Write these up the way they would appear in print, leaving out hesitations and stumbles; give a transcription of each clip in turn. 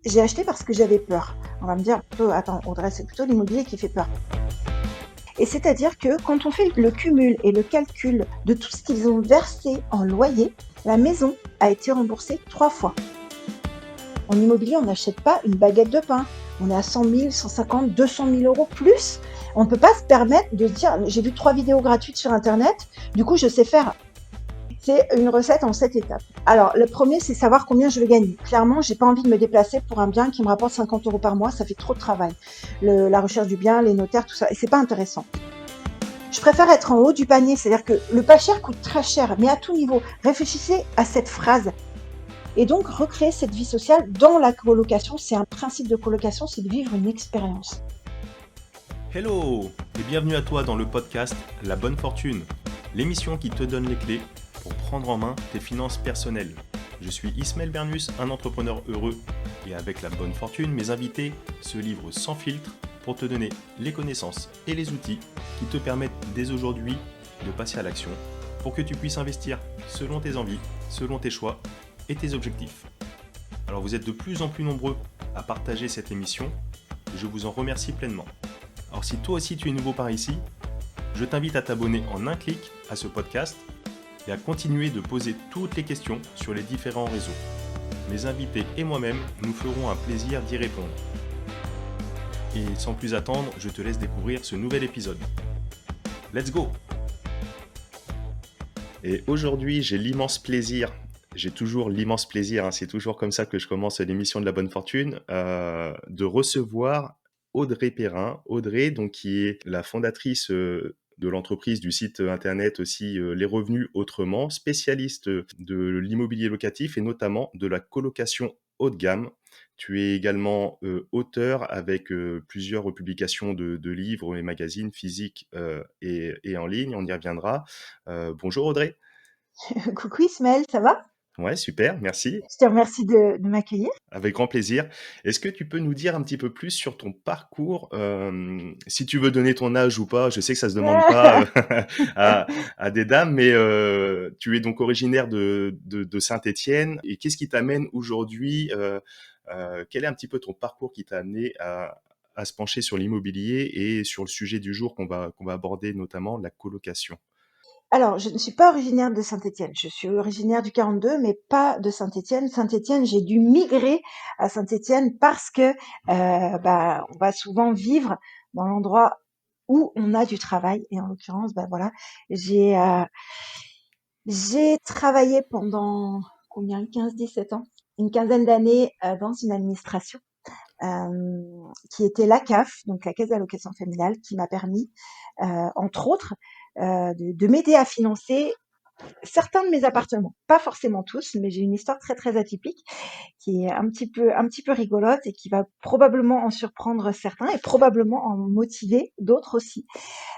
J'ai acheté parce que j'avais peur. On va me dire plutôt, attends, Audrey, c'est plutôt l'immobilier qui fait peur. Et c'est-à-dire que quand on fait le cumul et le calcul de tout ce qu'ils ont versé en loyer, la maison a été remboursée 3 fois. En immobilier, on n'achète pas une baguette de pain. On est à 100 000, 150, 200 000 euros plus. On ne peut pas se permettre de se dire, j'ai vu 3 vidéos gratuites sur Internet, du coup, je sais faire. C'est une recette en 7 étapes. Alors, le premier, c'est savoir combien je vais gagner. Clairement, j'ai pas envie de me déplacer pour un bien qui me rapporte 50 euros par mois. Ça fait trop de travail. La recherche du bien, les notaires, tout ça. Et c'est pas intéressant. Je préfère être en haut du panier. C'est-à-dire que le pas cher coûte très cher, mais à tout niveau. Réfléchissez à cette phrase. Et donc, recréer cette vie sociale dans la colocation. C'est un principe de colocation, c'est de vivre une expérience. Hello et bienvenue à toi dans le podcast La Bonne Fortune, l'émission qui te donne les clés pour prendre en main tes finances personnelles. Je suis Ismaël Bernus, un entrepreneur heureux et avec la bonne fortune, mes invités se livrent sans filtre pour te donner les connaissances et les outils qui te permettent dès aujourd'hui de passer à l'action pour que tu puisses investir selon tes envies, selon tes choix et tes objectifs. Alors vous êtes de plus en plus nombreux à partager cette émission et je vous en remercie pleinement. Alors si toi aussi tu es nouveau par ici, je t'invite à t'abonner en un clic à ce podcast et à continuer de poser toutes les questions sur les différents réseaux. Mes invités et moi-même nous ferons un plaisir d'y répondre. Et sans plus attendre, je te laisse découvrir ce nouvel épisode. Let's go! Et aujourd'hui, j'ai toujours l'immense plaisir, c'est toujours comme ça que je commence l'émission de la bonne fortune, de recevoir Audrey Perrin. Audrey, donc, qui est la fondatrice de l'entreprise, du site internet aussi Les Revenus Autrement, spécialiste de l'immobilier locatif et notamment de la colocation haut de gamme. Tu es également auteur avec plusieurs publications de livres et magazines physiques et en ligne, on y reviendra. Bonjour Audrey. Coucou Ismaël, ça va? Ouais, super, merci. Je te remercie de m'accueillir. Avec grand plaisir. Est-ce que tu peux nous dire un petit peu plus sur ton parcours, si tu veux donner ton âge ou pas? Je sais que ça se demande pas à des dames, mais tu es donc originaire de Saint-Étienne. Et qu'est-ce qui t'amène aujourd'hui, quel est un petit peu ton parcours qui t'a amené à se pencher sur l'immobilier et sur le sujet du jour qu'on va aborder, notamment la colocation? Alors, je ne suis pas originaire de Saint-Étienne. Je suis originaire du 42, mais pas de Saint-Étienne. Saint-Étienne, j'ai dû migrer à Saint-Étienne parce que on va souvent vivre dans l'endroit où on a du travail. Et en l'occurrence, voilà, j'ai euh, j'ai travaillé pendant combien, 15-17 ans, une quinzaine d'années dans une administration qui était la CAF, donc la Caisse d'allocation familiale, qui m'a permis, entre autres, de m'aider à financer certains de mes appartements. Pas forcément tous, mais j'ai une histoire très très atypique qui est un petit peu rigolote et qui va probablement en surprendre certains et probablement en motiver d'autres aussi.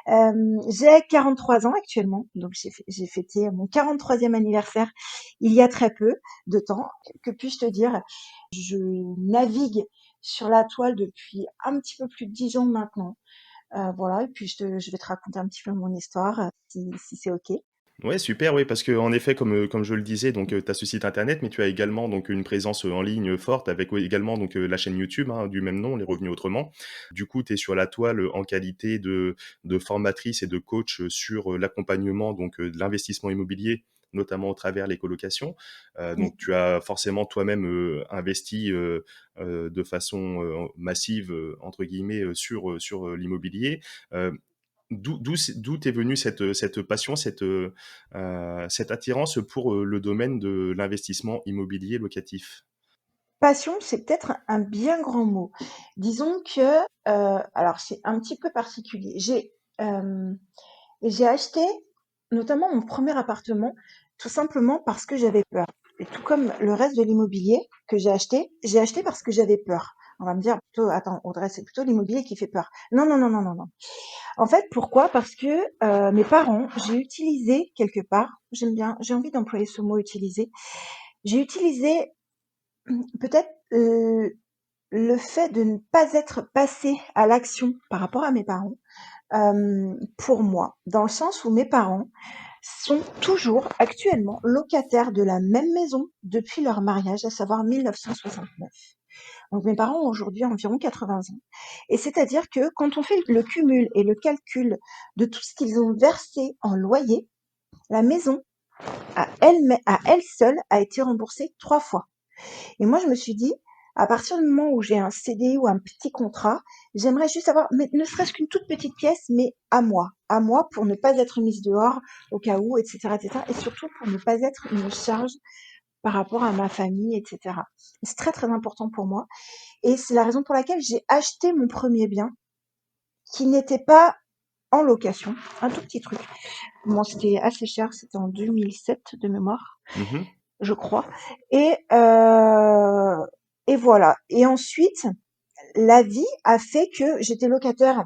J'ai 43 ans actuellement, donc j'ai fêté mon 43e anniversaire il y a très peu de temps. Que puis-je te dire? Je navigue sur la toile depuis un petit peu plus de 10 ans maintenant. Voilà, et puis je vais te raconter un petit peu mon histoire, si c'est OK. Ouais, super, oui, parce que en effet, comme je le disais, donc tu as ce site internet, mais tu as également donc une présence en ligne forte avec également donc la chaîne YouTube du même nom, Les Revenus Autrement. Du coup, tu es sur la toile en qualité de formatrice et de coach sur l'accompagnement donc de l'investissement immobilier, notamment au travers les colocations. Oui. Donc tu as forcément toi-même investi de façon massive entre guillemets sur l'immobilier. Euh, d'où t'es venue cette passion, cette attirance pour le domaine de l'investissement immobilier locatif? Passion, c'est peut-être un bien grand mot. Disons que, alors c'est un petit peu particulier. J'ai acheté notamment mon premier appartement tout simplement parce que j'avais peur. Et tout comme le reste de l'immobilier que j'ai acheté parce que j'avais peur. On va me dire plutôt, attends, Audrey, c'est plutôt l'immobilier qui fait peur. Non, non, non, non, non, non. En fait, pourquoi? Parce que mes parents, j'ai utilisé quelque part, j'ai envie d'employer ce mot utiliser. J'ai utilisé peut-être le fait de ne pas être passé à l'action par rapport à mes parents pour moi, dans le sens où mes parents sont toujours actuellement locataires de la même maison depuis leur mariage, à savoir 1969. Donc mes parents ont aujourd'hui environ 80 ans. Et c'est-à-dire que quand on fait le cumul et le calcul de tout ce qu'ils ont versé en loyer, la maison, à elle seule, a été remboursée 3 fois. Et moi, je me suis dit, à partir du moment où j'ai un CDI ou un petit contrat, j'aimerais juste avoir, ne serait-ce qu'une toute petite pièce, mais à moi, pour ne pas être mise dehors au cas où, etc., etc., et surtout pour ne pas être une charge par rapport à ma famille, etc. C'est très, très important pour moi. Et c'est la raison pour laquelle j'ai acheté mon premier bien, qui n'était pas en location, un tout petit truc. Bon, c'était assez cher, c'était en 2007 de mémoire, Mhm. je crois. Et, et voilà. Et ensuite, la vie a fait que j'étais locataire,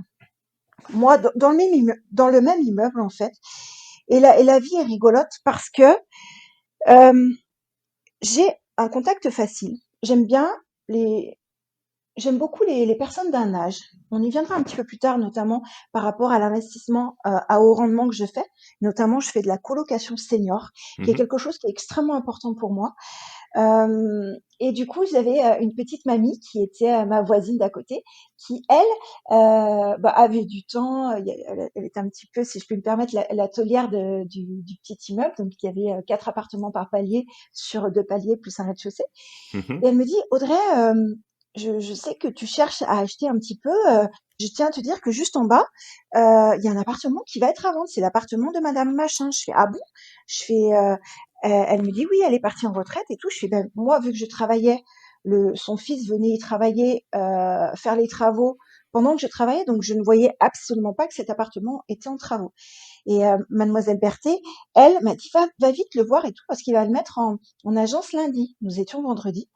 moi, dans le même immeuble, en fait. Et la vie est rigolote parce que euh, j'ai un contact facile. Les, J'aime beaucoup les personnes d'un âge. On y viendra un petit peu plus tard, notamment par rapport à l'investissement à haut rendement que je fais. Notamment, je fais de la colocation senior, qui est Mhm. quelque chose qui est extrêmement important pour moi. Et du coup, j'avais une petite mamie qui était ma voisine d'à côté, qui elle avait du temps. Elle était un petit peu, si je puis me permettre, la taulière du petit immeuble. Donc, il y avait 4 appartements par palier sur 2 paliers plus un rez-de-chaussée. Mhm. Et elle me dit, Audrey, je sais que tu cherches à acheter un petit peu. Je tiens à te dire que juste en bas, il y a un appartement qui va être à vendre. C'est l'appartement de Madame Machin. Je fais, ah bon? Je fais, elle me dit, oui, elle est partie en retraite et tout. Je fais, ben, moi, vu que je travaillais, son fils venait y travailler, faire les travaux pendant que je travaillais, donc je ne voyais absolument pas que cet appartement était en travaux. Et Mademoiselle Berthet, elle m'a dit, va vite le voir et tout, parce qu'il va le mettre en agence lundi. Nous étions vendredi.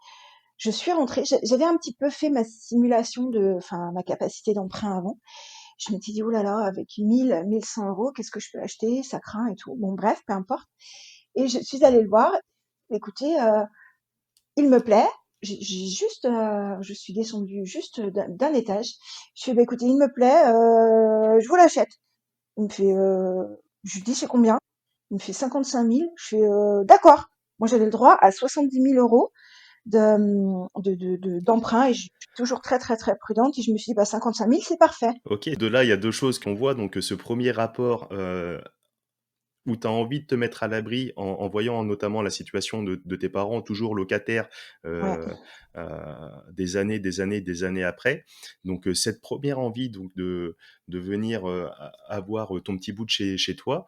Je suis rentrée, j'avais un petit peu fait ma simulation enfin, ma capacité d'emprunt avant. Je m'étais dit, oh là là, avec 1 100 euros, qu'est-ce que je peux acheter? Ça craint et tout. Bon, bref, peu importe. Et je suis allée le voir. Écoutez, il me plaît. Je suis descendue juste d'un étage. Je fais, bah, écoutez, il me plaît, je vous l'achète. Il me fait, je lui dis, c'est combien? Il me fait 55 000. Je fais, d'accord. Moi, j'avais le droit à 70 000 euros d'emprunt et je suis toujours très, très, très prudente et je me suis dit, bah, 55 000, c'est parfait. Ok, de là, il y a deux choses qu'on voit. Donc, ce premier rapport où tu as envie de te mettre à l'abri en voyant notamment la situation de tes parents, toujours locataires, Ouais. euh, des années après. Donc, cette première envie donc, de venir avoir ton petit bout de chez toi.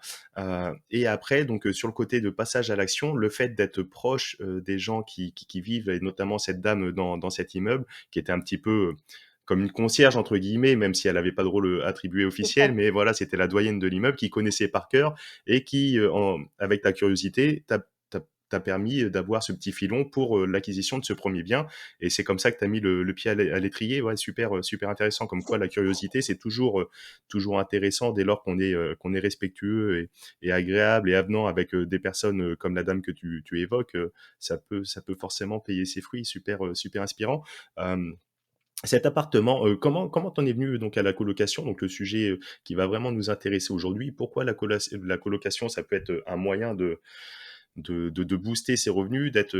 Et après, donc, sur le côté de passage à l'action, le fait d'être proche des gens qui vivent, et notamment cette dame dans cet immeuble, qui était un petit peu comme une concierge entre guillemets, même si elle n'avait pas de rôle attribué C'est officiel, ça. mais voilà, c'était la doyenne de l'immeuble qui connaissait par cœur et qui, avec ta curiosité, t'a permis d'avoir ce petit filon pour l'acquisition de ce premier bien. Et c'est comme ça que tu as mis le pied à l'étrier. Ouais, super, super intéressant. Comme quoi, la curiosité, c'est toujours, toujours intéressant dès lors qu'on est respectueux et agréable et avenant avec des personnes comme la dame que tu évoques. Ça peut forcément payer ses fruits. Super, super inspirant. Euh, Cet appartement, comment t'en es venu donc à la colocation? Donc le sujet qui va vraiment nous intéresser aujourd'hui. Pourquoi la colocation, ça peut être un moyen de booster ses revenus, d'être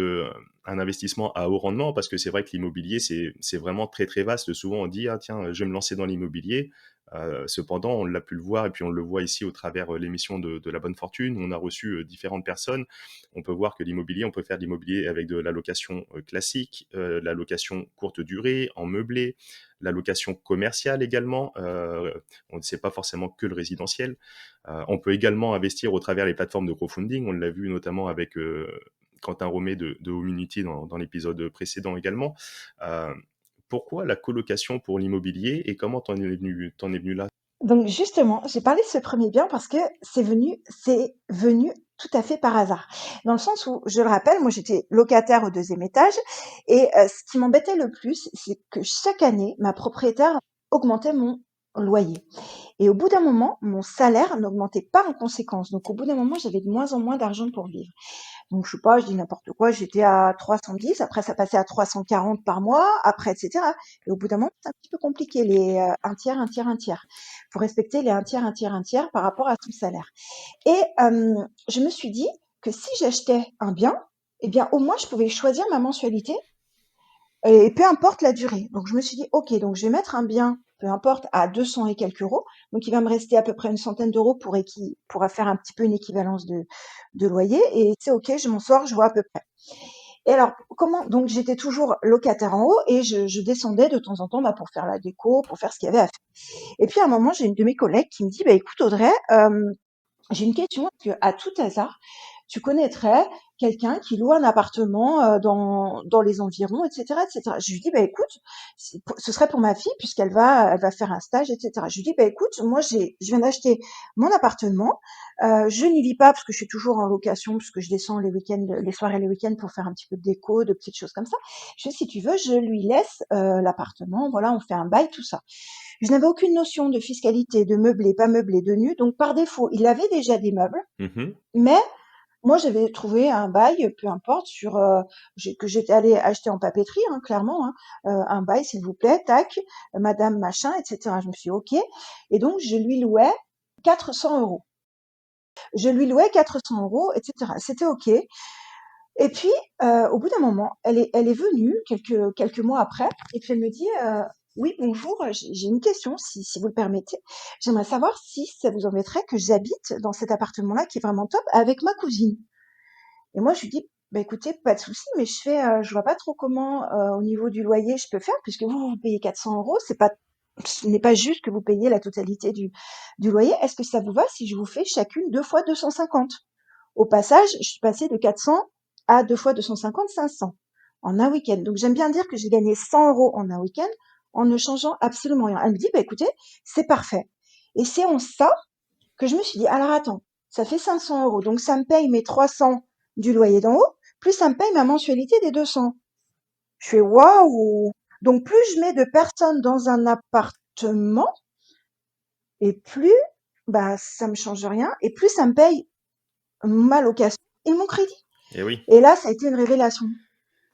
un investissement à haut rendement, parce que c'est vrai que l'immobilier, c'est vraiment très très vaste. Souvent, on dit, ah tiens, je vais me lancer dans l'immobilier. Cependant, on l'a pu le voir, et puis on le voit ici au travers l'émission de La Bonne Fortune. On a reçu différentes personnes. On peut voir que l'immobilier, on peut faire de l'immobilier avec de la location classique, la location courte durée, en meublé, la location commerciale également. On ne sait pas forcément que le résidentiel. On peut également investir au travers les plateformes de crowdfunding. On l'a vu notamment avec Quentin Romé de Homunity dans l'épisode précédent également. Euh, Pourquoi la colocation pour l'immobilier et comment t'en es venu là? Donc justement, j'ai parlé de ce premier bien parce que c'est venu tout à fait par hasard. Dans le sens où, je le rappelle, moi j'étais locataire au 2e étage et ce qui m'embêtait le plus, c'est que chaque année, ma propriétaire augmentait mon loyer. Et au bout d'un moment, mon salaire n'augmentait pas en conséquence. Donc au bout d'un moment, j'avais de moins en moins d'argent pour vivre. Donc, je sais pas, je dis n'importe quoi, j'étais à 310, après ça passait à 340 par mois, après, etc. Et au bout d'un moment, c'est un petit peu compliqué, les un tiers, un tiers, un tiers. Faut respecter les un tiers, un tiers, un tiers par rapport à son salaire. Et je me suis dit que si j'achetais un bien, eh bien, au moins, je pouvais choisir ma mensualité et peu importe la durée. Donc je me suis dit: «OK, donc je vais mettre un bien, peu importe, à 200 et quelques euros. Donc il va me rester à peu près une centaine d'euros pour faire un petit peu une équivalence de loyer et c'est OK, je m'en sors, je vois à peu près». Et alors, comment donc j'étais toujours locataire en haut et je descendais de temps en temps, bah, pour faire la déco, pour faire ce qu'il y avait à faire. Et puis à un moment, j'ai une de mes collègues qui me dit: «Bah, écoute Audrey, j'ai une question, est-ce qu'à tout hasard, tu connaîtrais quelqu'un qui loue un appartement dans les environs, etc., etc.» Je lui dis: «Bah écoute, ce serait pour ma fille puisqu'elle va faire un stage, etc.» Je lui dis: «Bah écoute, moi je viens d'acheter mon appartement, je n'y vis pas parce que je suis toujours en location, parce que je descends les week-ends, les soirs et les week-ends pour faire un petit peu de déco, de petites choses comme ça. Je dis: si tu veux, je lui laisse l'appartement, voilà, on fait un bail, tout ça.» Je n'avais aucune notion de fiscalité, de meublé, pas meublé, de nu, donc par défaut, il avait déjà des meubles, Mhm. mais moi j'avais trouvé un bail, peu importe, que j'étais allée acheter en papeterie, hein, clairement, hein, un bail s'il vous plaît, tac, madame machin, etc. Je me suis dit, ok, et donc je lui louais 400 euros. Je lui louais 400 euros, etc. C'était ok. Et puis, au bout d'un moment, elle est venue quelques mois après, et puis elle me dit, oui, bonjour, j'ai une question, si vous le permettez. J'aimerais savoir si ça vous embêterait que j'habite dans cet appartement-là qui est vraiment top avec ma cousine. Et moi, je lui dis, bah écoutez, pas de souci, mais je vois pas trop comment, au niveau du loyer, je peux faire, puisque vous payez 400 euros, ce n'est pas juste que vous payez la totalité du loyer. Est-ce que ça vous va si je vous fais chacune 2 fois 250? Au passage, je suis passée de 400 à 2 fois 250, 500 en un week-end. Donc j'aime bien dire que j'ai gagné 100 euros en un week-end en ne changeant absolument rien. Elle me dit, bah écoutez, c'est parfait. Et c'est en ça que je me suis dit, alors attends, ça fait 500 euros, donc ça me paye mes 300 du loyer d'en haut, plus ça me paye ma mensualité des 200. Je fais waouh! Donc plus je mets de personnes dans un appartement, et plus bah ça me change rien, et plus ça me paye ma location et mon crédit. Et oui. Et là, ça a été une révélation.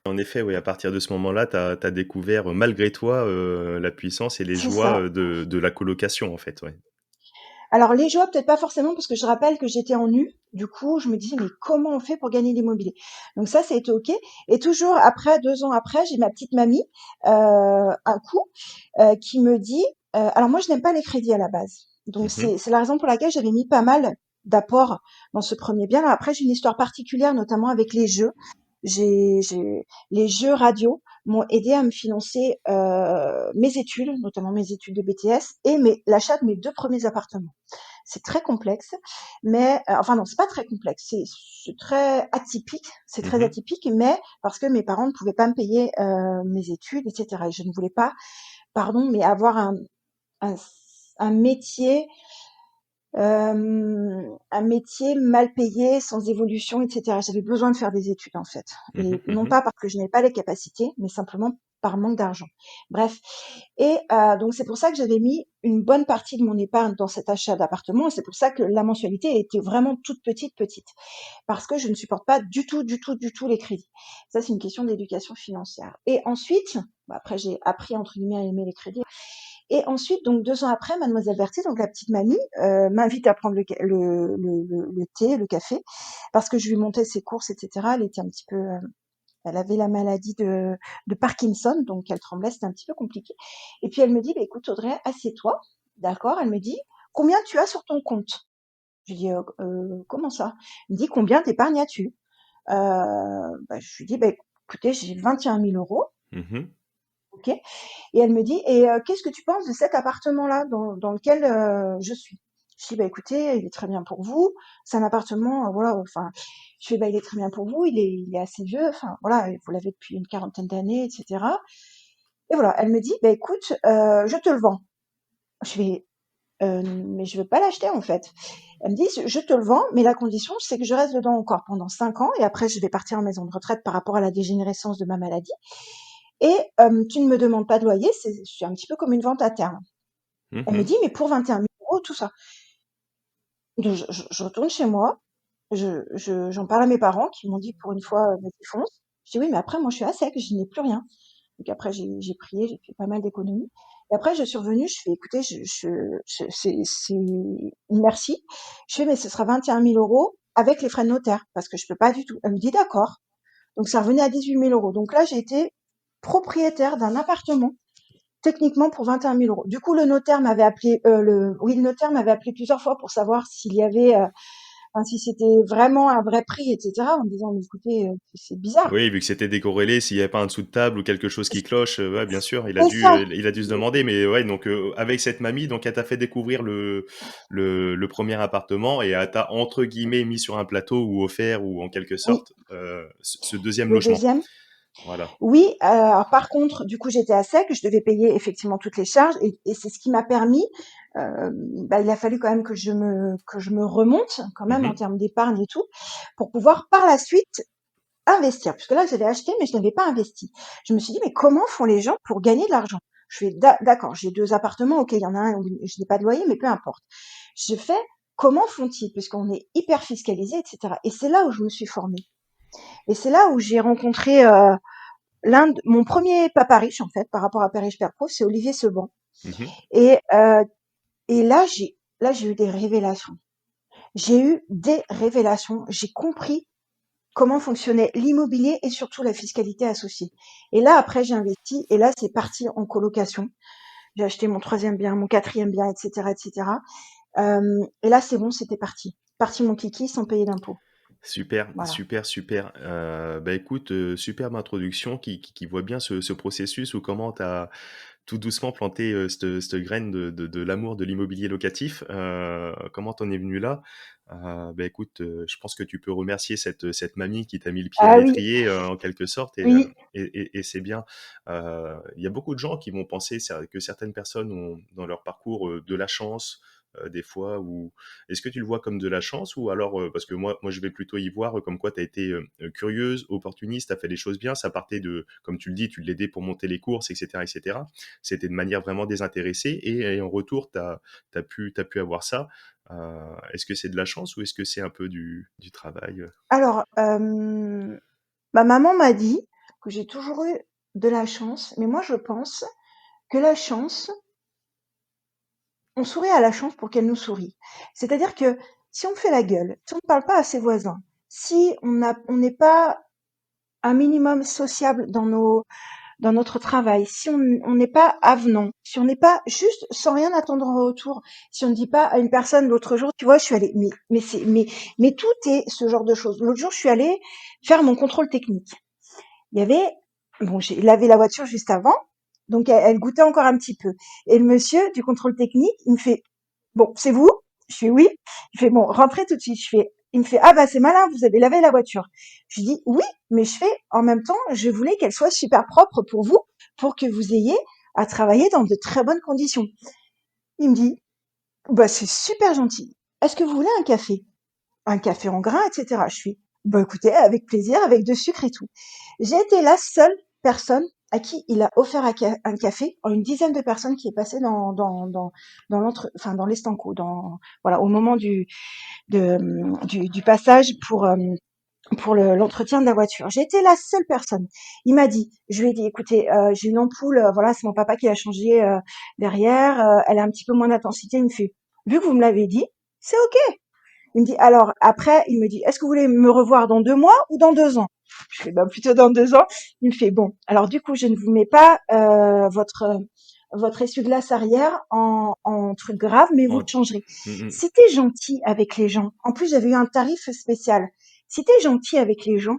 En effet, oui, à partir de ce moment-là, tu as découvert, malgré toi, la puissance et les C'est joies ça. de la colocation, en fait, ouais. Alors les joies, peut-être pas forcément, parce que je rappelle que j'étais en nu. Du coup, je me disais, mais comment on fait pour gagner l'immobilier? Donc ça été OK. Et toujours après, 2 ans après, j'ai ma petite mamie, un coup, qui me dit, alors moi, je n'aime pas les crédits à la base. Donc Mhm. c'est la raison pour laquelle j'avais mis pas mal d'apports dans ce premier bien. Alors après, j'ai une histoire particulière, notamment avec les jeux. Les jeux radio m'ont aidé à me financer mes études, notamment mes études de BTS et l'achat de mes 2 premiers appartements. C'est très complexe, mais enfin non, c'est pas très complexe, c'est très atypique. C'est très Mhm. atypique, mais parce que mes parents ne pouvaient pas me payer mes études, etc. Et je ne voulais pas, pardon, mais avoir un, un métier un métier mal payé, sans évolution, etc. J'avais besoin de faire des études en fait, et Mhm. non Mhm. pas parce que je n'avais pas les capacités, mais simplement par manque d'argent. Bref, et donc c'est pour ça que j'avais mis une bonne partie de mon épargne dans cet achat d'appartement, et c'est pour ça que la mensualité était vraiment toute petite, petite, parce que je ne supporte pas du tout, du tout, du tout les crédits. Ça, c'est une question d'éducation financière. Et ensuite, bah, après j'ai appris entre guillemets à aimer les crédits. Et ensuite, donc 2 ans après, Mademoiselle Berthier, donc la petite mamie, m'invite à prendre le thé, le café, parce que je lui montais ses courses, etc. Elle était un petit peu, elle avait la maladie de Parkinson, donc elle tremblait, c'était un petit peu compliqué. Et puis elle me dit, bah, écoute Audrey, assieds-toi, d'accord? Elle me dit, combien tu as sur ton compte? Je lui dis, comment ça? Elle me dit, combien d'épargne as-tu? Bah, je lui dis, bah, écoutez, j'ai 21 000 euros, Mhm. ok? Et elle me dit, et qu'est-ce que tu penses de cet appartement-là dans lequel je suis? Je dis, bah écoutez, il est très bien pour vous. C'est un appartement, voilà, enfin, je fais, bah il est très bien pour vous, il est assez vieux, enfin voilà, vous l'avez depuis une quarantaine d'années, etc. Et voilà, elle me dit, bah écoute, je te le vends. Je fais, mais je veux pas l'acheter en fait. Elle me dit, je te le vends, mais la condition, c'est que je reste dedans encore pendant 5 ans, et après je vais partir en maison de retraite par rapport à la dégénérescence de ma maladie. Et tu ne me demandes pas de loyer, c'est un petit peu comme une vente à terme. Elle me Mhm. dit, mais pour 21 000 euros, tout ça. Donc, je retourne chez moi, j'en parle à mes parents qui m'ont dit pour une fois, vas-y fonce. Je dis, oui, mais après, moi, je suis à sec, je n'ai plus rien. Donc après, j'ai prié, j'ai fait pas mal d'économies. Et après, je suis revenue, je fais, écoutez, c'est, merci. Je fais, mais ce sera 21 000 euros avec les frais de notaire, parce que je peux pas du tout. Elle me dit, d'accord. Donc ça revenait à 18 000 euros. Donc là, j'ai été propriétaire d'un appartement, techniquement pour 21 000 euros. Du coup, le notaire m'avait appelé, le notaire m'avait appelé plusieurs fois pour savoir s'il y avait, enfin, si c'était vraiment un vrai prix, etc. En me disant, mais écoutez, c'est bizarre. Oui, vu que c'était décorrélé, s'il y avait pas un dessous de table ou quelque chose qui cloche, ouais, bien sûr, C'est ça. il a dû se demander. Mais ouais, donc avec cette mamie, donc elle t'a fait découvrir le premier appartement et elle t'a entre guillemets mis sur un plateau ou offert ou en quelque Oui, sorte ce deuxième le logement. deuxième. Voilà. Oui, alors par contre, du coup, j'étais à sec, je devais payer effectivement toutes les charges et c'est ce qui m'a permis, bah, il a fallu quand même que je me remonte quand même en Mhm. termes d'épargne et tout, pour pouvoir par la suite investir. Puisque là, j'avais acheté, mais je n'avais pas investi. Je me suis dit, mais comment font les gens pour gagner de l'argent? Je fais, d'accord, j'ai 2 appartements, ok, il y en a un où je n'ai pas de loyer, mais peu importe. Je fais, comment font-ils? Puisqu'on est hyper fiscalisé, etc. Et c'est là où je me suis formée. Et c'est là où j'ai rencontré mon premier papa riche en fait par rapport à Père riche Père pauvre, c'est Olivier Seban. Mhm. Et là j'ai eu des révélations. J'ai eu des révélations. J'ai compris comment fonctionnait l'immobilier et surtout la fiscalité associée. Et là après j'ai investi et là c'est parti en colocation. J'ai acheté mon troisième bien, mon quatrième bien, etc., etc. Et là c'est bon, c'était parti. Parti mon kiki sans payer d'impôts. Super, Voilà. super, super. Bah écoute, superbe introduction qui voit bien ce processus ou comment tu as tout doucement planté cette graine de l'amour de l'immobilier locatif. Comment t'en es venu là? Bah écoute, je pense que tu peux remercier cette mamie qui t'a mis le pied à Ah oui, l'étrier en quelque sorte oui. et c'est bien. Il y a beaucoup de gens qui vont penser que certaines personnes ont dans leur parcours de la chance. Des fois, ou est-ce que tu le vois comme de la chance ou alors parce que moi je vais plutôt y voir comme quoi tu as été curieuse, opportuniste, tu as fait les choses bien, ça partait de comme tu le dis, tu l'aidais pour monter les courses, etc., etc. C'était de manière vraiment désintéressée et en retour, t'as pu avoir ça. Est-ce que c'est de la chance ou est-ce que c'est un peu du travail? Alors, ma maman m'a dit que j'ai toujours eu de la chance, mais moi je pense que la chance, on sourit à la chance pour qu'elle nous sourie. C'est-à-dire que si on fait la gueule, si on ne parle pas à ses voisins, si on n'est pas un minimum sociable dans notre travail, si on n'est pas avenant, si on n'est pas juste sans rien attendre en retour, si on ne dit pas à une personne l'autre jour, tu vois, je suis allée, mais tout est ce genre de choses. L'autre jour, je suis allée faire mon contrôle technique. Il y avait, bon, j'ai lavé la voiture juste avant, donc elle goûtait encore un petit peu. Et le monsieur du contrôle technique, il me fait, bon, c'est vous? Je fais oui. Il fait, bon, rentrez tout de suite. Il me fait, ah bah c'est malin, vous avez lavé la voiture. Je dis oui, mais je fais, en même temps, je voulais qu'elle soit super propre pour vous, pour que vous ayez à travailler dans de très bonnes conditions. Il me dit, bah c'est super gentil. Est-ce que vous voulez un café? Un café en grains, etc. Je suis, bah écoutez, avec plaisir, avec de sucre et tout. J'ai été la seule personne à qui il a offert un café, en une dizaine de personnes qui est passée enfin, dans l'estanco, voilà, au moment du passage pour l'entretien de la voiture. J'ai été la seule personne. Il m'a dit, je lui ai dit, écoutez, j'ai une ampoule, voilà, c'est mon papa qui l'a changée derrière, elle a un petit peu moins d'intensité. Il me fait, vu que vous me l'avez dit, c'est ok. Il me dit, alors après, il me dit, est-ce que vous voulez me revoir dans 2 mois ou dans 2 ans? Je fais, ben, plutôt dans 2 ans. Il me fait, bon, alors du coup, je ne vous mets pas votre essuie-glace arrière en truc grave, mais vous le En- changerez. Mm, Si t'es gentil avec les gens, en plus j'avais eu un tarif spécial. Si t'es gentil avec les gens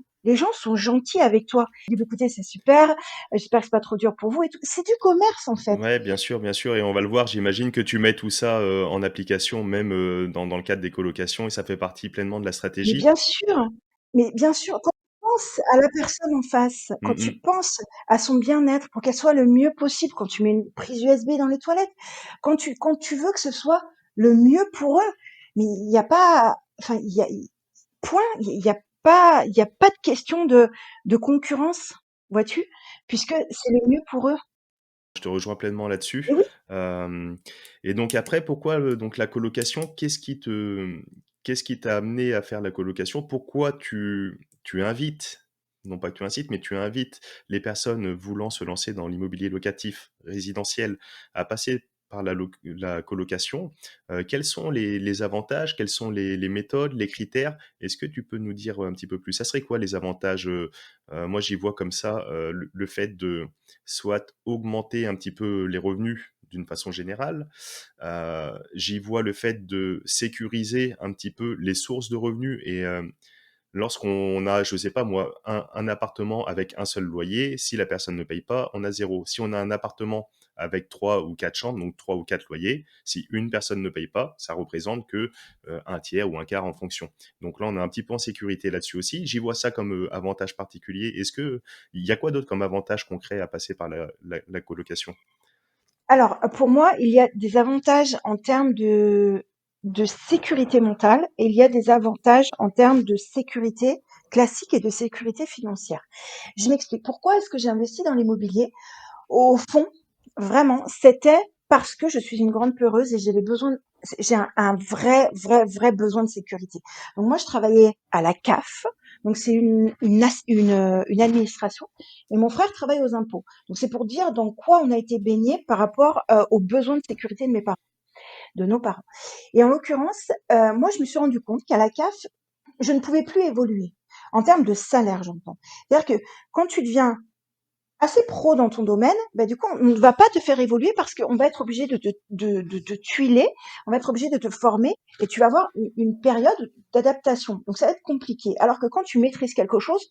sont gentils avec toi. Je dis, bah, écoutez, c'est super, j'espère que c'est pas trop dur pour vous et tout. C'est du commerce en fait. ouais, bien sûr, et on va le voir. J'imagine que tu mets tout ça en application, même dans le cadre des colocations, et ça fait partie pleinement de la Mais stratégie. bien sûr, mais bien sûr, quand tu penses à la personne en face, Mm, quand tu mm. penses à son bien-être pour qu'elle soit le mieux possible, quand tu mets une prise USB dans les toilettes, quand tu veux que ce soit le mieux pour eux, mais il n'y a pas, enfin, point, il y a pas de question de concurrence, vois-tu, puisque c'est le mieux pour eux. Je te rejoins pleinement Et là-dessus. oui, Hem et donc après, pourquoi, donc la colocation? Qu'est-ce qui t'a amené à faire la colocation? Pourquoi tu invites, non pas que tu incites, mais tu invites les personnes voulant se lancer dans l'immobilier locatif résidentiel à passer par la colocation. Quels sont les avantages? Quels sont les méthodes, les critères? Est-ce que tu peux nous dire un petit peu plus? Ça serait quoi les avantages? Moi, j'y vois comme ça le fait de soit augmenter un petit peu les revenus d'une façon générale. J'y vois le fait de sécuriser un petit peu les sources de revenus et lorsqu'on a, je sais pas moi, un appartement avec un seul loyer, si la personne ne paye pas, on a zéro. Si on a un appartement avec 3 ou 4 chambres, donc 3 ou 4 loyers, si une personne ne paye pas, ça représente que un tiers ou un quart en fonction. Donc là, on est un petit peu en sécurité là-dessus aussi. J'y vois ça comme avantage particulier. Est-ce que il y a quoi d'autre comme avantage concret à passer par la colocation? Alors, pour moi, il y a des avantages en termes de sécurité mentale et il y a des avantages en termes de sécurité classique et de sécurité financière. Je m'explique. Pourquoi est-ce que j'ai investi dans l'immobilier? Au fond, vraiment, c'était parce que je suis une grande peureuse et j'ai un vrai besoin de sécurité. Donc moi, je travaillais à la CAF, donc c'est une administration, et mon frère travaille aux impôts. Donc c'est pour dire dans quoi on a été baigné par rapport aux besoins de sécurité de nos parents. Et en l'occurrence, moi, je me suis rendu compte qu'à la CAF, je ne pouvais plus évoluer en termes de salaire, j'entends. C'est-à-dire que quand tu deviens assez pro dans ton domaine, bah, du coup, on ne va pas te faire évoluer parce qu'on va être obligé de te tuiler, on va être obligé de te former et tu vas avoir une période d'adaptation. Donc, ça va être compliqué. Alors que quand tu maîtrises quelque chose,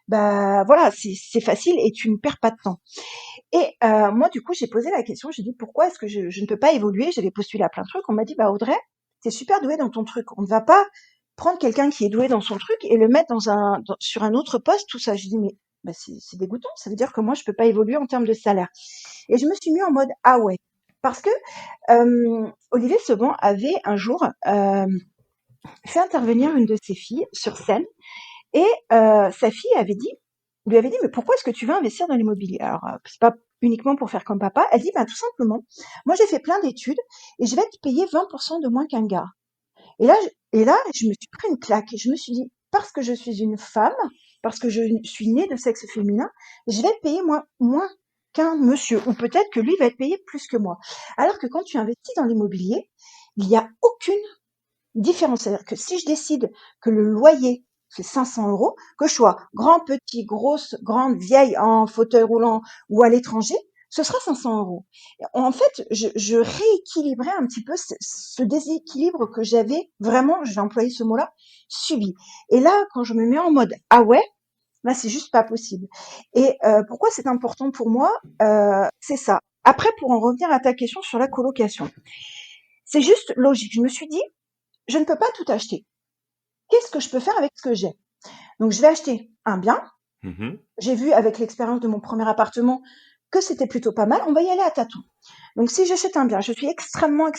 bah voilà, c'est facile et tu ne perds pas de temps. Et moi, du coup, j'ai posé la question, j'ai dit pourquoi est-ce que je ne peux pas évoluer? J'avais postulé à plein de trucs. On m'a dit, bah Audrey, t'es super douée dans ton truc. On ne va pas prendre quelqu'un qui est doué dans son truc et le mettre sur un autre poste, tout ça. Je dis, mais bah, c'est dégoûtant. Ça veut dire que moi, je peux pas évoluer en termes de salaire. Et je me suis mis en mode, ah ouais. Parce que Olivier Seban avait un jour fait intervenir une de ses filles sur scène et sa fille lui avait dit, mais pourquoi est-ce que tu veux investir dans l'immobilier? Alors, c'est pas uniquement pour faire comme papa. Elle dit, bah, tout simplement, moi, j'ai fait plein d'études et je vais te payer 20% de moins qu'un gars. Et là, je me suis pris une claque. Je me suis dit, parce que je suis une femme, parce que je suis née de sexe féminin, je vais te payer moins qu'un monsieur. Ou peut-être que lui va être payé plus que moi. Alors que quand tu investis dans l'immobilier, il n'y a aucune différence. C'est-à-dire que si je décide que le loyer, c'est 500 euros, que je sois grand, petit, grosse, grande, vieille, en fauteuil roulant ou à l'étranger, ce sera 500 euros. En fait, je rééquilibrais un petit peu ce déséquilibre que j'avais vraiment, je vais employer ce mot-là, subi. Et là, quand je me mets en mode ah ouais, là c'est juste pas possible. Et pourquoi c'est important pour moi C'est ça. Après, pour en revenir à ta question sur la colocation, c'est juste logique. Je me suis dit, je ne peux pas tout acheter. Qu'est-ce que je peux faire avec ce que j'ai? Donc, je vais acheter un bien. Mhm. J'ai vu avec l'expérience de mon premier appartement que c'était plutôt pas mal. On va y aller à tâtons. Donc, si j'achète un bien, je suis extrêmement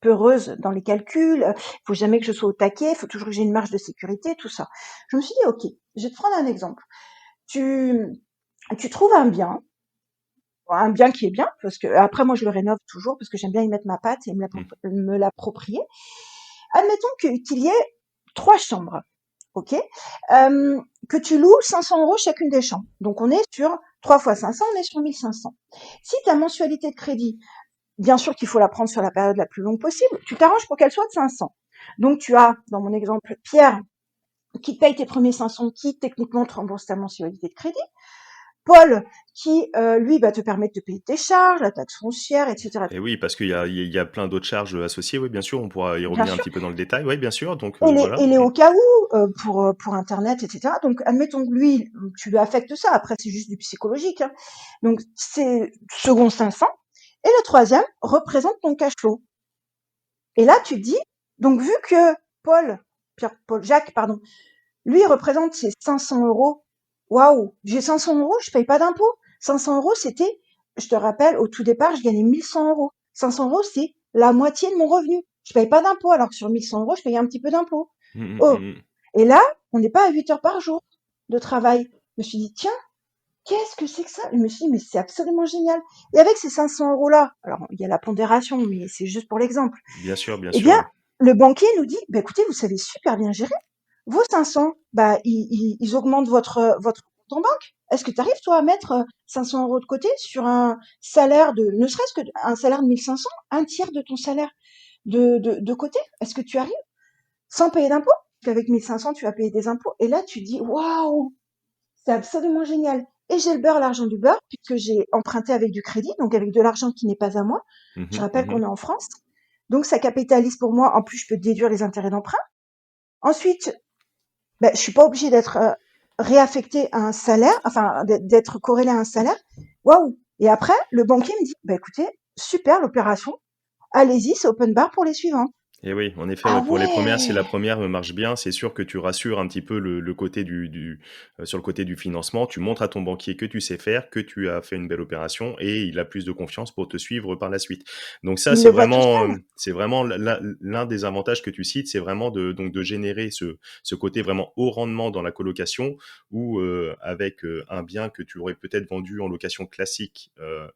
peureuse dans les calculs. Il faut jamais que je sois au taquet. Il faut toujours que j'ai une marge de sécurité, tout ça. Je me suis dit, OK, je vais te prendre un exemple. Tu, tu trouves un bien qui est bien, parce que après, moi, je le rénove toujours parce que j'aime bien y mettre ma patte et Mhm. me l'approprier. Admettons qu'il y ait 3 chambres. OK, que tu loues 500 euros chacune des chambres. Donc on est sur 3 fois 500, on est sur 1500. Si ta mensualité de crédit, bien sûr qu'il faut la prendre sur la période la plus longue possible, tu t'arranges pour qu'elle soit de 500. Donc tu as, dans mon exemple, Pierre qui te paye tes premiers 500, qui techniquement te rembourse ta mensualité de crédit. Paul qui, lui, va te permettre de payer tes charges, la taxe foncière, etc. Et oui, parce qu'il y a plein d'autres charges associées, oui, bien sûr, on pourra y Bien revenir un sûr. petit peu dans le détail, oui, bien sûr, donc Et voilà. les au cas où, pour internet, etc. Donc, admettons que lui, tu lui affectes ça. Après, c'est juste du psychologique, hein. Donc, c'est second 500. Et le troisième représente ton cash flow. Et là, tu te dis, donc vu que Jacques, pardon, lui représente ses 500 euros. Waouh, j'ai 500 euros, je paye pas d'impôt. 500 euros, c'était, je te rappelle, au tout départ, je gagnais 1100 euros. 500 euros, c'est la moitié de mon revenu. Je paye pas d'impôt, alors que sur 1100 euros, je paye un petit peu d'impôt. Mhm, Oh, mhm. et là, on n'est pas à 8 heures par jour de travail. Je me suis dit, tiens, qu'est-ce que c'est que ça? Je me suis dit, mais c'est absolument génial. Et avec ces 500 euros-là, alors il y a la pondération, mais c'est juste pour l'exemple. Bien Eh sûr, bien, oui. le banquier nous dit, bah, écoutez, vous savez super bien gérer. Vos 500, bah, ils augmentent votre compte en banque? Est-ce que tu arrives, toi, à mettre 500 euros de côté sur un salaire ne serait-ce que un salaire de 1500, un tiers de ton salaire de côté? Est-ce que tu arrives sans payer d'impôts? Qu'avec 1500, tu vas payer des impôts. Et là, tu dis, waouh, c'est absolument génial. Et j'ai le beurre, l'argent du beurre, puisque j'ai emprunté avec du crédit, donc avec de l'argent qui n'est pas à moi. Je Mhm, rappelle qu'on mhm. est en France. Donc, ça capitalise pour moi. En plus, je peux déduire les intérêts d'emprunt. Ensuite, ben, je suis pas obligée d'être réaffectée à un salaire, enfin, d'être corrélée à un salaire. Waouh! Et après, le banquier me dit, bah, écoutez, super l'opération. Allez-y, c'est open bar pour les suivants. Et oui, en effet, Ah ouais, pour les premières, si ouais! la première marche bien, c'est sûr que tu rassures un petit peu le côté sur le côté du financement. Tu montres à ton banquier que tu sais faire, que tu as fait une belle opération et il a plus de confiance pour te suivre par la suite. Donc ça, Il le voit tout seul. c'est vraiment l'un des avantages que tu cites, c'est vraiment de générer ce côté vraiment haut rendement dans la colocation ou avec un bien que tu aurais peut-être vendu en location classique. Euh,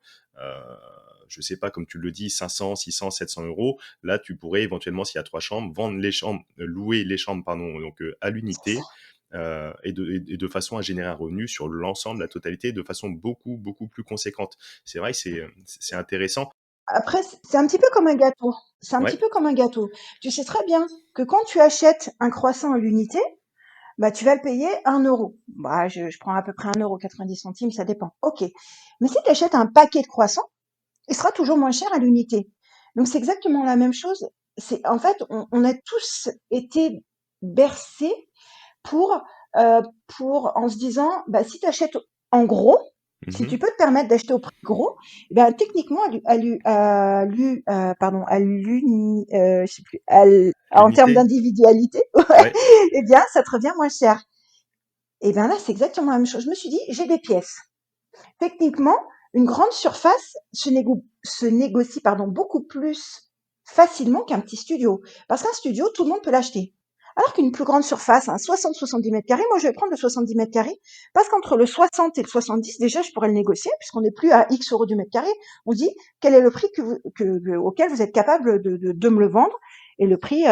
je sais pas, comme tu le dis, 500, 600, 700 euros. Là, tu pourrais éventuellement, s'il y a 3 chambres, vendre les chambres, louer les chambres, pardon, donc à C'est ça. l'unité, et de façon à générer un revenu sur l'ensemble, la totalité, de façon beaucoup, beaucoup plus conséquente. C'est vrai que c'est intéressant. Après, c'est un petit peu comme un gâteau. C'est un petit Ouais. peu comme un gâteau. Tu sais très bien que quand tu achètes un croissant à l'unité, bah, tu vas le payer 1 euro. Bah, je prends à peu près 1,90 €, ça dépend. Ok. Mais si tu achètes un paquet de croissants, il sera toujours moins cher à l'unité. Donc c'est exactement la même chose. C'est en fait, on a tous été bercés pour en se disant, bah, si tu achètes en gros, si tu Mhm. peux te permettre d'acheter au prix gros, eh ben techniquement je sais plus, en termes L'unité? d'individualité, ouais, Ouais. eh bien ça te revient moins cher. Et bien là, c'est exactement la même chose. Je me suis dit, j'ai des pièces. Techniquement, une grande surface se négocie pardon, beaucoup plus facilement qu'un petit studio. Parce qu'un studio, tout le monde peut l'acheter. Alors qu'une plus grande surface, un 60-70 mètres carrés, moi je vais prendre le 70 mètres carrés, parce qu'entre le 60 et le 70, déjà je pourrais le négocier, puisqu'on n'est plus à X euros du mètre carré. On dit quel est le prix auquel vous êtes capable de me le vendre, et le prix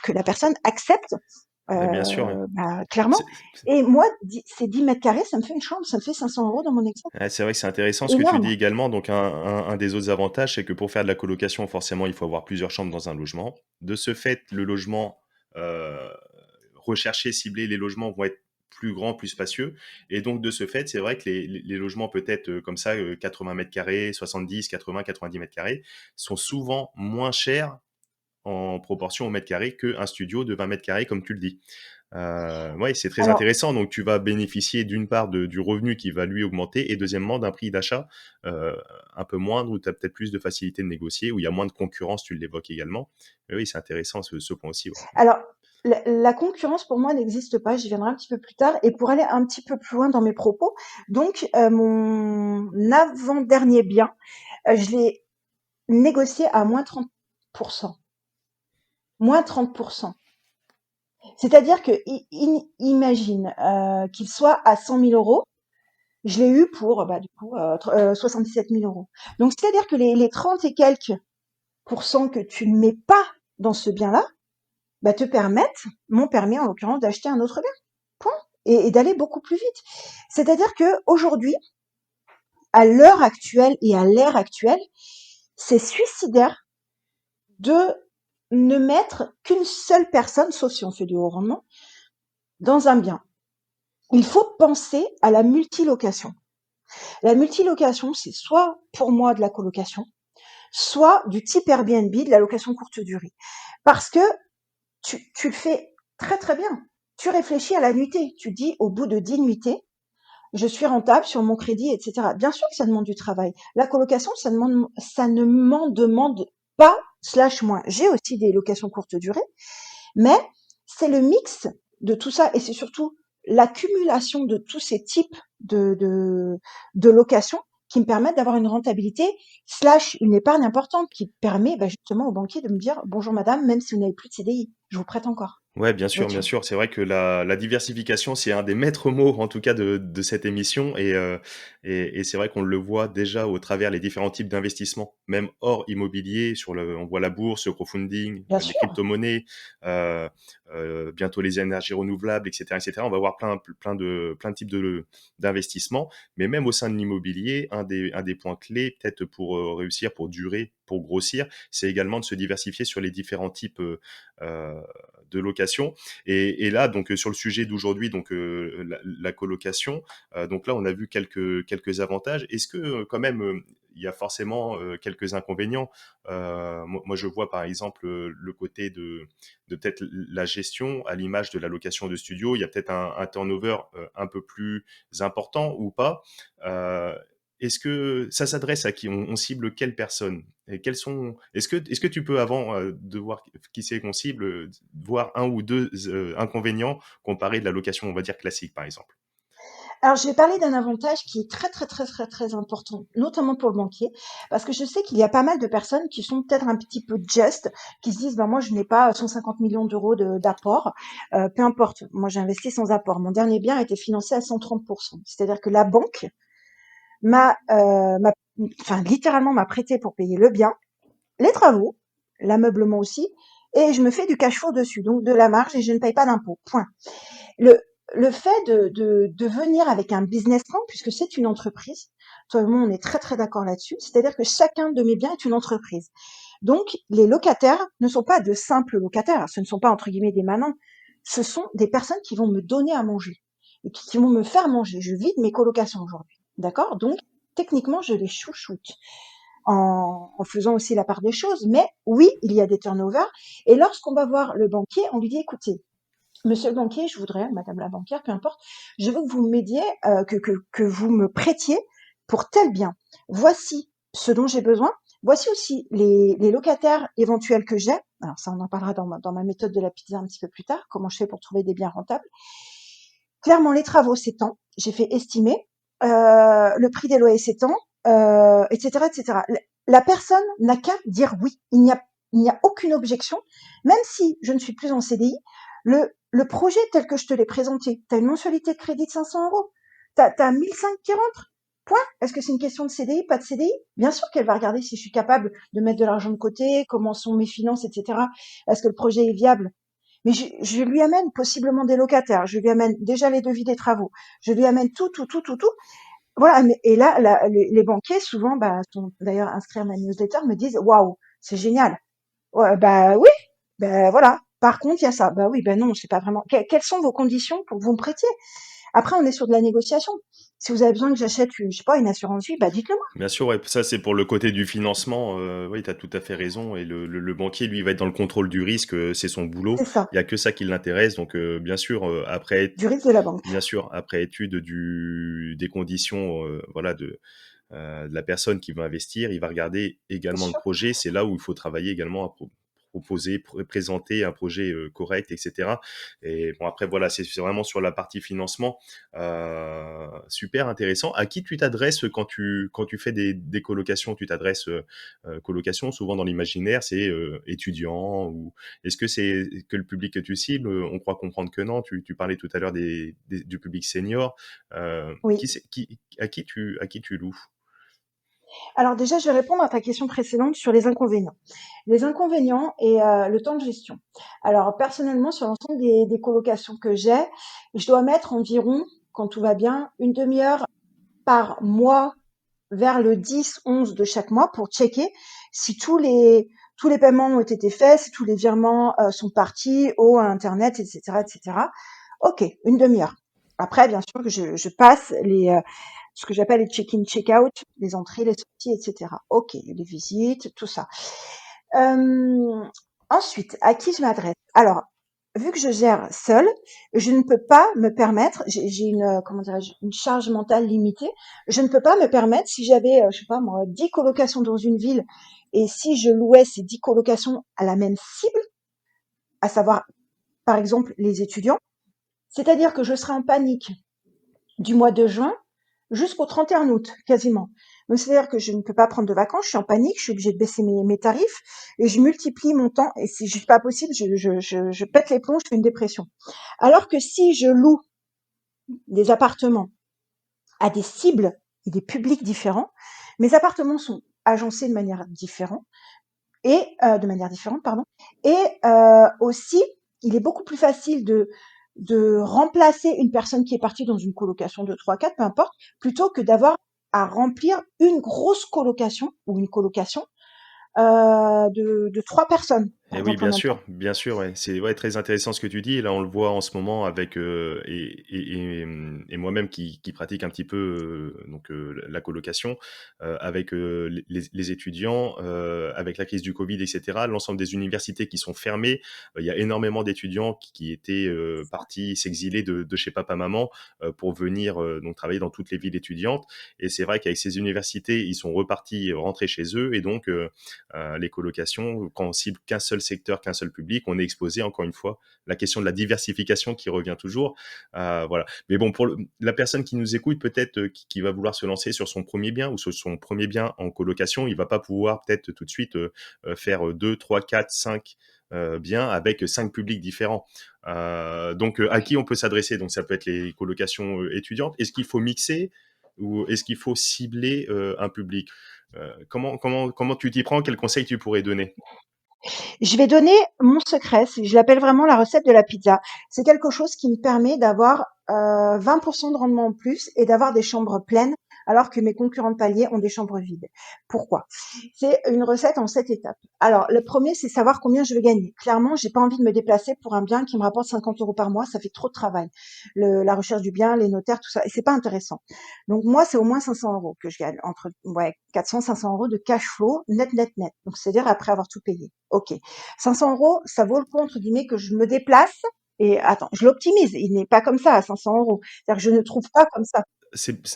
que la personne accepte Ouais, bien sûr. Ouais. bah, clairement. C'est Et moi, ces 10 mètres carrés, ça me fait une chambre, ça me fait 500 euros dans mon exemple. ouais, c'est vrai que c'est intéressant C'est ce que tu énorme. dis également. Donc, un des autres avantages, c'est que pour faire de la colocation, forcément, il faut avoir plusieurs chambres dans un logement. De ce fait, le logement euh, recherché, ciblé, les logements vont être plus grands, plus spacieux. Et donc, de ce fait, c'est vrai que les logements peut-être comme ça, 80 mètres carrés, 70, 80, 90 mètres carrés, sont souvent moins chers en proportion au mètre carré qu'un studio de 20 mètres carrés, comme tu le dis. Ouais, c'est très Alors, intéressant. Donc, tu vas bénéficier d'une part du revenu qui va lui augmenter et deuxièmement d'un prix d'achat euh, un peu moindre où tu as peut-être plus de facilité de négocier, où il y a moins de concurrence, tu l'évoques également. Mais oui, c'est intéressant ce point aussi. Ouais. alors, la concurrence pour moi n'existe pas. J'y viendrai un petit peu plus tard. Et pour aller un petit peu plus loin dans mes propos, donc mon avant-dernier bien, je l'ai négocié à moins 30%. Moins 30%. C'est-à-dire que imagine qu'il soit à 100 000 euros. Je l'ai eu pour, bah, du coup, 77 000 euros. Donc, c'est-à-dire que les 30 et quelques pourcents que tu ne mets pas dans ce bien-là, bah, m'ont permis en l'occurrence d'acheter un autre bien. Point. Et d'aller beaucoup plus vite. C'est-à-dire que aujourd'hui, à l'heure actuelle et à l'ère actuelle, c'est suicidaire de ne mettre qu'une seule personne, sauf si on fait du haut rendement, dans un bien. Il faut penser à la multilocation. La multilocation, c'est soit pour moi de la colocation, soit du type Airbnb, de la location courte durée. Parce que tu le fais très très bien. Tu réfléchis à la nuitée. Tu dis au bout de 10 nuitées, je suis rentable sur mon crédit, etc. Bien sûr que ça demande du travail. La colocation, ça ne m'en demande pas slash moins. J'ai aussi des locations courte durée, mais c'est le mix de tout ça et c'est surtout l'accumulation de tous ces types de locations qui me permettent d'avoir une rentabilité slash une épargne importante qui permet bah, justement au banquier de me dire bonjour madame, même si vous n'avez plus de CDI, je vous prête encore. Ouais, bien sûr, bien Vois-tu? sûr. C'est vrai que la diversification, c'est un des maîtres mots, en tout cas, de cette émission. Et c'est vrai qu'on le voit déjà au travers les différents types d'investissements, même hors immobilier, on voit la bourse, le crowdfunding, Bien les sûr, crypto-monnaies, euh, bientôt les énergies renouvelables, etc., etc. On va avoir plein de types d'investissements, mais même au sein de l'immobilier, un des points clés, peut-être pour réussir, pour durer, pour grossir, c'est également de se diversifier sur les différents types euh, de location. Et là, donc sur le sujet d'aujourd'hui, donc la colocation, donc là, on a vu quelques avantages. Est-ce que quand même il y a forcément quelques inconvénients. Moi, je vois par exemple le côté de peut-être la gestion à l'image de la location de studio. Il y a peut-être un turnover un peu plus important ou pas. Euh, Est-ce que ça s'adresse à qui on cible quelle personne et quels sont est-ce que tu peux avant de voir qui c'est qu'on cible voir un ou deux inconvénients comparés de la location on va dire classique par exemple. Alors, je vais parler d'un avantage qui est très, très, très, très, très important, notamment pour le banquier, parce que je sais qu'il y a pas mal de personnes qui sont peut-être un petit peu just, qui se disent, ben moi, je n'ai pas 150 millions d'euros d'apport, peu importe, moi, j'ai investi sans apport. Mon dernier bien a été financé à 130%. C'est-à-dire que la banque m'a, enfin, littéralement m'a prêté pour payer le bien, les travaux, l'ameublement aussi, et je me fais du cash flow dessus, donc de la marge, et je ne paye pas d'impôt. Point. Le, le fait de venir avec un business plan, puisque c'est une entreprise, toi et moi, on est très très d'accord là-dessus, c'est-à-dire que chacun de mes biens est une entreprise. Donc, les locataires ne sont pas de simples locataires, ce ne sont pas entre guillemets des manants, ce sont des personnes qui vont me donner à manger et qui vont me faire manger. Je vide mes colocations aujourd'hui, d'accord? Donc, techniquement, je les chouchoute en faisant aussi la part des choses, mais oui, il y a des turnovers. Et lorsqu'on va voir le banquier, on lui dit, écoutez, monsieur le banquier, je voudrais, madame la banquière, peu importe, je veux que vous m'aidiez, que vous me prêtiez pour tel bien. Voici ce dont j'ai besoin. Voici aussi les locataires éventuels que j'ai. Alors ça, on en parlera dans ma méthode de la pizza un petit peu plus tard, comment je fais pour trouver des biens rentables. Clairement, les travaux s'étendent. J'ai fait estimer. Le prix des loyers s'étend, etc., etc. La personne n'a qu'à dire oui. Il n'y a aucune objection, même si je ne suis plus en CDI. Le projet tel que je te l'ai présenté, tu as une mensualité de crédit de 500 euros, tu as 1005 qui rentrent. Point. Est-ce que c'est une question de CDI, pas de CDI? Bien sûr qu'elle va regarder si je suis capable de mettre de l'argent de côté, comment sont mes finances, etc. Est-ce que le projet est viable? Mais je lui amène possiblement des locataires, je lui amène déjà les devis des travaux, je lui amène tout, tout, tout, tout, tout. Voilà, et là, les banquiers, souvent, bah, sont d'ailleurs inscrits à ma newsletter, me disent, waouh, c'est génial. Ouais, bah oui, bah voilà. Par contre, il y a ça. Bah oui, bah non, c'est pas vraiment. Quelles sont vos conditions pour que vous me prêtiez? Après, on est sur de la négociation. Si vous avez besoin que j'achète, je sais pas, une assurance vie, bah dites-le moi. Bien sûr, ouais, ça c'est pour le côté du financement. Oui, tu as tout à fait raison. Et le banquier, lui, va être dans le contrôle du risque. C'est son boulot. C'est ça, Il y a que ça qui l'intéresse. Donc, bien sûr, du risque de la banque. bien sûr, après étude des conditions, voilà, de la personne qui veut investir, il va regarder Bien également le sûr. projet. C'est là où il faut travailler également à proposer, présenter un projet correct, etc. Et bon, après, voilà, c'est vraiment sur la partie financement. Super intéressant. À qui tu t'adresses quand tu fais des colocations? Tu t'adresses colocation, souvent dans l'imaginaire, c'est étudiant ou est-ce que c'est que le public que tu cibles? On croit comprendre que non. Tu parlais tout à l'heure du public senior. Oui. À qui tu loues? Alors déjà, je vais répondre à ta question précédente sur les inconvénients. Les inconvénients et le temps de gestion. Alors personnellement, sur l'ensemble des colocations que j'ai, je dois mettre environ, quand tout va bien, une demi-heure par mois vers le 10-11 de chaque mois pour checker si tous les paiements ont été faits, si tous les virements sont partis au Internet, etc., etc. Ok, une demi-heure. Après, bien sûr que je passe ce que j'appelle les check-in, check-out, les entrées, les sorties, etc. Ok, les visites, tout ça. Euh, Ensuite, à qui je m'adresse? Alors, vu que je gère seule, je ne peux pas me permettre, j'ai une, comment dirais-je, une charge mentale limitée. Je ne peux pas me permettre, si j'avais, je sais pas moi, 10 colocations dans une ville, et si je louais ces 10 colocations à la même cible, à savoir, par exemple, les étudiants, c'est-à-dire que je serais en panique du mois de juin jusqu'au 31 août, quasiment. Donc, c'est-à-dire que je ne peux pas prendre de vacances, je suis en panique, je suis obligée de baisser mes tarifs et je multiplie mon temps et c'est juste pas possible, je pète les plombs, je fais une dépression. Alors que si je loue des appartements à des cibles et des publics différents, mes appartements sont agencés de manière différente, pardon, et aussi il est beaucoup plus facile de remplacer une personne qui est partie dans une colocation de 3, 4, peu importe, plutôt que d'avoir à remplir une grosse colocation ou une colocation de 3 personnes, par Et oui, exemple, en même temps. bien sûr, ouais. C'est ouais, très intéressant ce que tu dis. Et là, on le voit en ce moment avec et moi-même qui pratique un petit peu la colocation avec les étudiants, avec la crise du Covid, etc. L'ensemble des universités qui sont fermées, il y a énormément d'étudiants qui étaient partis s'exiler de chez papa-maman pour venir donc travailler dans toutes les villes étudiantes. Et c'est vrai qu'avec ces universités, ils sont repartis rentrer chez eux et donc les colocations, quand on cible qu'un seul secteur, qu'un seul public, on est exposé, encore une fois, la question de la diversification qui revient toujours. Voilà. Mais bon, pour la personne qui nous écoute, peut-être qui va vouloir se lancer sur son premier bien ou sur son premier bien en colocation, il va pas pouvoir peut-être tout de suite faire 2, 3, 4, 5 biens avec 5 publics différents. Donc, à qui on peut s'adresser? Donc, ça peut être les colocations étudiantes. Est-ce qu'il faut mixer ou est-ce qu'il faut cibler un public? Comment tu t'y prends? Quels conseils tu pourrais donner? Je vais donner mon secret, je l'appelle vraiment la recette de la pizza. C'est quelque chose qui me permet d'avoir 20% de rendement en plus et d'avoir des chambres pleines alors que mes concurrents de palier ont des chambres vides. Pourquoi? C'est une recette en 7 étapes. Alors, le premier, c'est savoir combien je vais gagner. Clairement, j'ai pas envie de me déplacer pour un bien qui me rapporte 50 euros par mois. Ça fait trop de travail. La recherche du bien, les notaires, tout ça. Et c'est pas intéressant. Donc, moi, c'est au moins 500 euros que je gagne. Entre, 400, 500 euros de cash flow net, net, net. Donc, c'est-à-dire après avoir tout payé. OK. 500 euros, ça vaut le coup, entre guillemets, que je me déplace. Et attends, je l'optimise. Il n'est pas comme ça à 500 euros. C'est-à-dire que je ne trouve pas comme ça.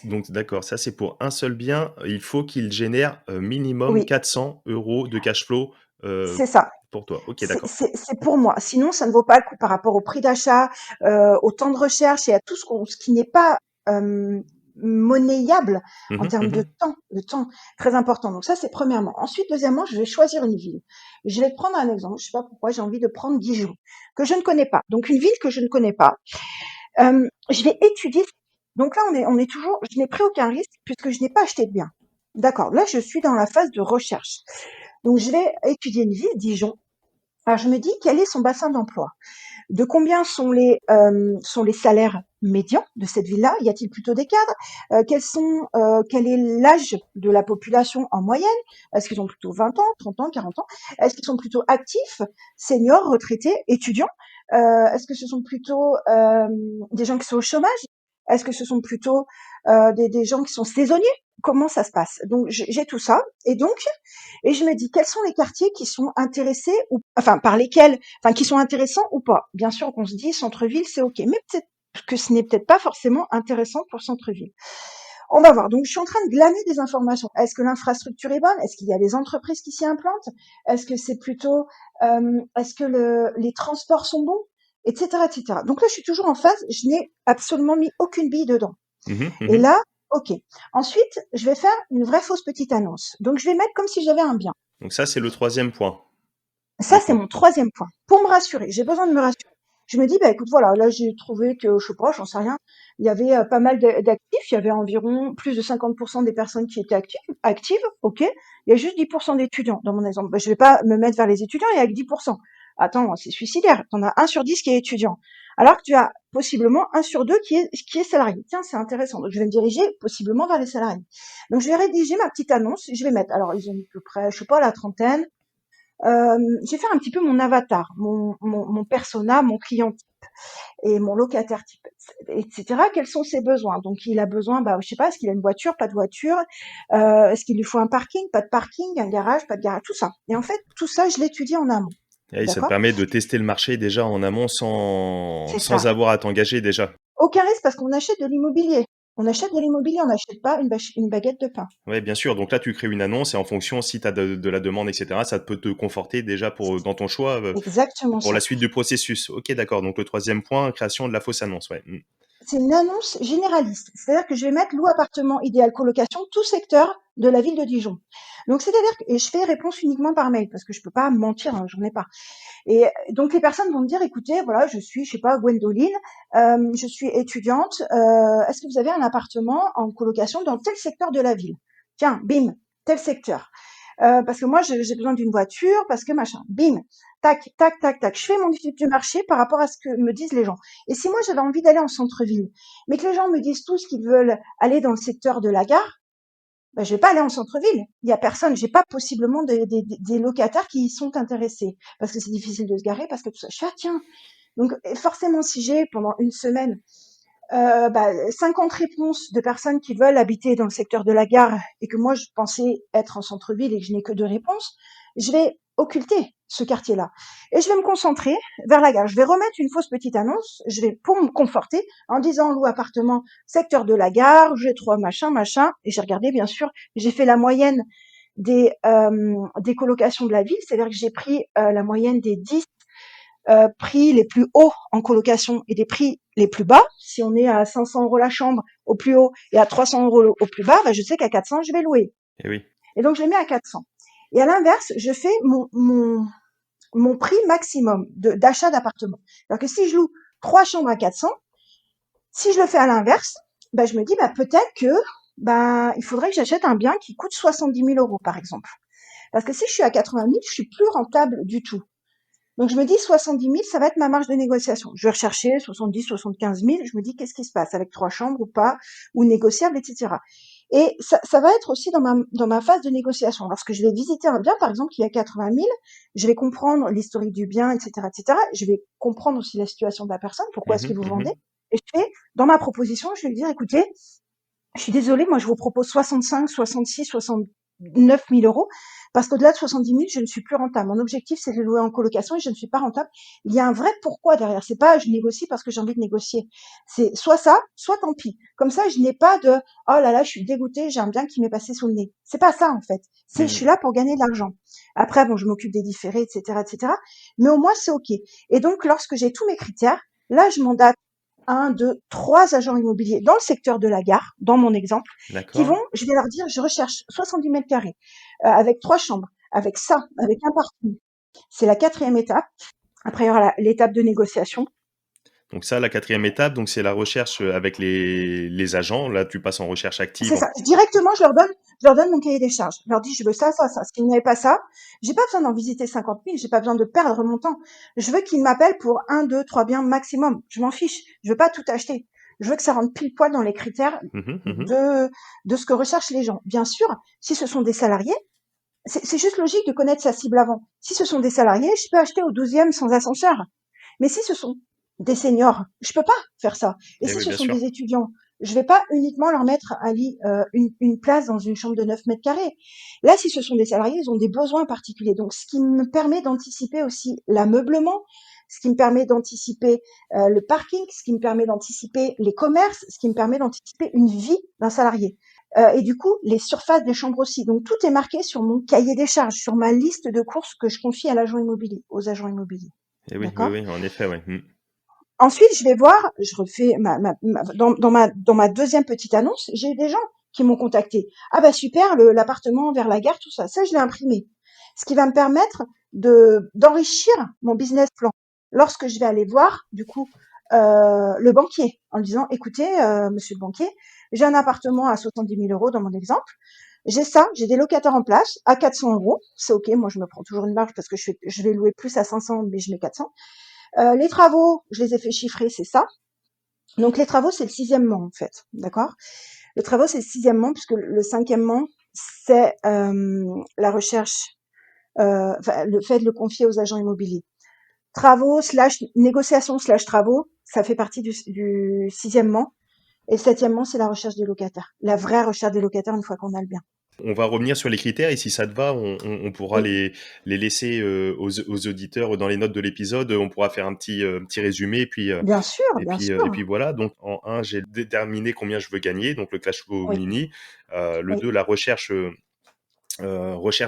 Donc d'accord, ça c'est pour un seul bien. Il faut qu'il génère minimum Oui, 400 euros de cash flow euh, c'est ça. pour toi. Ok, C'est d'accord. c'est- c'est pour moi. Sinon, ça ne vaut pas le coup par rapport au prix d'achat, au temps de recherche et à tout ce qui n'est pas monnayable en Mhm, termes mhm. de temps très important. Donc ça, c'est premièrement. Ensuite, deuxièmement, je vais choisir une ville. Je vais te prendre un exemple. Je sais pas pourquoi j'ai envie de prendre Dijon, que je ne connais pas. Donc une ville que je ne connais pas. Je vais étudier. Donc là, on est toujours. Je n'ai pris aucun risque puisque je n'ai pas acheté de bien. D'accord. Là, je suis dans la phase de recherche. Donc je vais étudier une ville, Dijon. Alors je me dis quel est son bassin d'emploi? De combien sont les salaires médians de cette ville-là? Y a-t-il plutôt des cadres? Quel est l'âge de la population en moyenne? Est-ce qu'ils ont plutôt 20 ans, 30 ans, 40 ans? Est-ce qu'ils sont plutôt actifs, seniors, retraités, étudiants? Est-ce que ce sont plutôt des gens qui sont au chômage? Est-ce que ce sont plutôt des gens qui sont saisonniers? Comment ça se passe? Donc j'ai tout ça et je me dis quels sont les quartiers qui sont intéressés ou enfin par lesquels enfin qui sont intéressants ou pas. Bien sûr qu'on se dit centre-ville c'est ok, mais peut-être que ce n'est peut-être pas forcément intéressant pour centre-ville. On va voir. Donc je suis en train de glaner des informations. Est-ce que l'infrastructure est bonne? Est-ce qu'il y a des entreprises qui s'y implantent? Est-ce que c'est plutôt est-ce que les transports sont bons? Etc., etc. Donc là, je suis toujours en phase. Je n'ai absolument mis aucune bille dedans. Mhm, Et mhm. là, ok. Ensuite, je vais faire une vraie fausse petite annonce. Donc, je vais mettre comme si j'avais un bien. Donc ça c'est le troisième point, Ça, du c'est coup. mon troisième point. Pour me rassurer, j'ai besoin de me rassurer. Je me dis, bah écoute, voilà, là j'ai trouvé que, je sais pas, j'en sais rien, il y avait pas mal d'actifs, il y avait environ plus de 50% des personnes qui étaient actives, ok. Il y a juste 10% d'étudiants dans mon exemple. Bah, je vais pas me mettre vers les étudiants, il y a que 10%. Attends, c'est suicidaire. T'en as un sur 10 qui est étudiant. Alors que tu as possiblement un sur deux qui est salarié. Tiens, c'est intéressant. Donc je vais me diriger possiblement vers les salariés. Donc je vais rédiger ma petite annonce, je vais mettre, alors ils ont à peu près, je sais pas, la trentaine. Je vais faire un petit peu mon avatar, mon persona, mon client type et mon locataire type, etc. Quels sont ses besoins? Donc, il a besoin, bah, je sais pas, est-ce qu'il a une voiture, pas de voiture? Est-ce qu'il lui faut un parking, pas de parking, un garage, pas de garage, tout ça. Et en fait, tout ça, je l'étudie en amont. Et oui, ça te D'accord? permet de tester le marché déjà en amont C'est sans ça. avoir à t'engager déjà. Aucun risque parce qu'on achète de l'immobilier. On achète de l'immobilier, on n'achète pas une baguette de pain. Ouais, bien sûr. Donc là, tu crées une annonce et en fonction, si tu as de la demande, etc., ça peut te conforter déjà dans ton choix Exactement pour la ça. suite du processus. Ok, d'accord. Donc le troisième point, création de la fausse annonce. Ouais. Mm. C'est une annonce généraliste. C'est-à-dire que je vais mettre loup appartement idéal colocation, tout secteur de la ville de Dijon. Donc, c'est-à-dire que et je fais réponse uniquement par mail parce que je peux pas mentir, hein, j'en ai pas. Et donc, les personnes vont me dire, écoutez, voilà, je suis, je sais pas, Gwendoline, je suis étudiante, est-ce que vous avez un appartement en colocation dans tel secteur de la ville? Tiens, bim, tel secteur. Parce que moi, j'ai besoin d'une voiture, parce que machin. Bim, tac, tac, tac, tac. Je fais mon étude du marché par rapport à ce que me disent les gens. Et si moi j'avais envie d'aller en centre-ville, mais que les gens me disent tous qu'ils veulent aller dans le secteur de la gare, ben, je vais pas aller en centre-ville. Il y a personne. J'ai pas possiblement des locataires qui y sont intéressés parce que c'est difficile de se garer, parce que tout ça. Je fais, ah, tiens. Donc, forcément, si j'ai pendant une semaine 50 réponses de personnes qui veulent habiter dans le secteur de la gare et que moi je pensais être en centre-ville et que je n'ai que 2 réponses, je vais occulter ce quartier-là et je vais me concentrer vers la gare. Je vais remettre une fausse petite annonce, je vais pour me conforter en disant loue appartement secteur de la gare, G3 machin machin, et j'ai regardé bien sûr, j'ai fait la moyenne des colocations de la ville, c'est-à-dire que j'ai pris la moyenne des 10 prix les plus hauts en colocation et des prix les plus bas. Si on est à 500 € la chambre au plus haut et à 300 € au plus bas, je sais qu'à 400 je vais louer. Eh oui. Et donc je les mets à 400. Et à l'inverse, je fais mon prix maximum d'achat d'appartement. Alors que si je loue 3 chambres à 400, si je le fais à l'inverse, je me dis peut-être que il faudrait que j'achète un bien qui coûte 70 000 € par exemple. Parce que si je suis à 80 000, je suis plus rentable du tout. Donc je me dis 70 000, ça va être ma marge de négociation. Je vais rechercher 70, 75 000. Je me dis qu'est-ce qui se passe avec 3 chambres ou pas, ou négociable, etc. Et ça va être aussi dans ma phase de négociation. Lorsque je vais visiter un bien, par exemple, qui est à 80 000, je vais comprendre l'historique du bien, etc., etc. Je vais comprendre aussi la situation de la personne. Pourquoi est-ce que vous vendez? Et je fais, dans ma proposition, je vais lui dire, écoutez, je suis désolée, moi je vous propose 65, 66, 69 000 €, parce qu'au-delà de 70 000, je ne suis plus rentable. Mon objectif, c'est de louer en colocation et je ne suis pas rentable. Il y a un vrai pourquoi derrière. C'est pas je négocie parce que j'ai envie de négocier. C'est soit ça, soit tant pis. Comme ça, je n'ai pas de oh là là, je suis dégoûtée, j'ai un bien qui m'est passé sous le nez. C'est pas ça en fait. C'est je suis là pour gagner de l'argent. Après, bon, je m'occupe des différés, etc., etc. Mais au moins, c'est ok. Et donc, lorsque j'ai tous mes critères, là, je mandate 1, 2, 3 agents immobiliers dans le secteur de la gare, dans mon exemple, qui vont, je vais leur dire, je recherche 70 mètres carrés, avec 3 chambres, avec ça, avec un parking. C'est la 4e étape. Après, il y aura l'étape de négociation. Donc ça, la 4e étape, donc c'est la recherche avec les agents. Là, tu passes en recherche active. C'est ça. Directement, je leur donne mon cahier des charges. Je leur dis, je veux ça, ça, ça. S'ils n'avaient pas ça, j'ai pas besoin d'en visiter 50 000, j'ai pas besoin de perdre mon temps. Je veux qu'ils m'appellent pour 1, 2, 3 biens maximum. Je m'en fiche. Je veux pas tout acheter. Je veux que ça rentre pile poil dans les critères de ce que recherchent les gens. Bien sûr, si ce sont des salariés, c'est juste logique de connaître sa cible avant. Si ce sont des salariés, je peux acheter au 12e sans ascenseur. Mais si ce sont des seniors, je peux pas faire ça. Et si ce sont des étudiants, je vais pas uniquement leur mettre une place dans une chambre de 9 mètres carrés. Là, si ce sont des salariés, ils ont des besoins particuliers. Donc, ce qui me permet d'anticiper aussi l'ameublement, ce qui me permet d'anticiper le parking, ce qui me permet d'anticiper les commerces, ce qui me permet d'anticiper une vie d'un salarié. Et du coup, les surfaces des chambres aussi. Donc, tout est marqué sur mon cahier des charges, sur ma liste de courses que je confie à l'agent immobilier, aux agents immobiliers. Et oui, oui, oui, en effet, oui. Ensuite, je vais voir, je refais dans ma deuxième petite annonce, j'ai eu des gens qui m'ont contacté. Ah bah super, l'appartement vers la gare, tout ça. Ça, je l'ai imprimé. Ce qui va me permettre d'enrichir mon business plan. Lorsque je vais aller voir, du coup, le banquier, en lui disant, écoutez, monsieur le banquier, j'ai un appartement à 70 000 € dans mon exemple. J'ai ça, j'ai des locataires en place à 400 €. C'est ok, moi je me prends toujours une marge parce que je vais louer plus à 500, mais je mets 400. Les travaux, je les ai fait chiffrer, c'est ça. Donc les travaux, c'est le 6e en fait, d'accord. Le travaux, c'est le 6e puisque le 5e, c'est la recherche, le fait de le confier aux agents immobiliers. Travaux / négociation / travaux, ça fait partie du 6e. Et le 7e, c'est la recherche des locataires. La vraie recherche des locataires une fois qu'on a le bien. On va revenir sur les critères et si ça te va, on pourra les laisser aux auditeurs dans les notes de l'épisode. On pourra faire un petit résumé et puis bien sûr, et puis voilà. Donc en 1, j'ai déterminé combien je veux gagner, donc le cash flow mini. Le 2, la recherche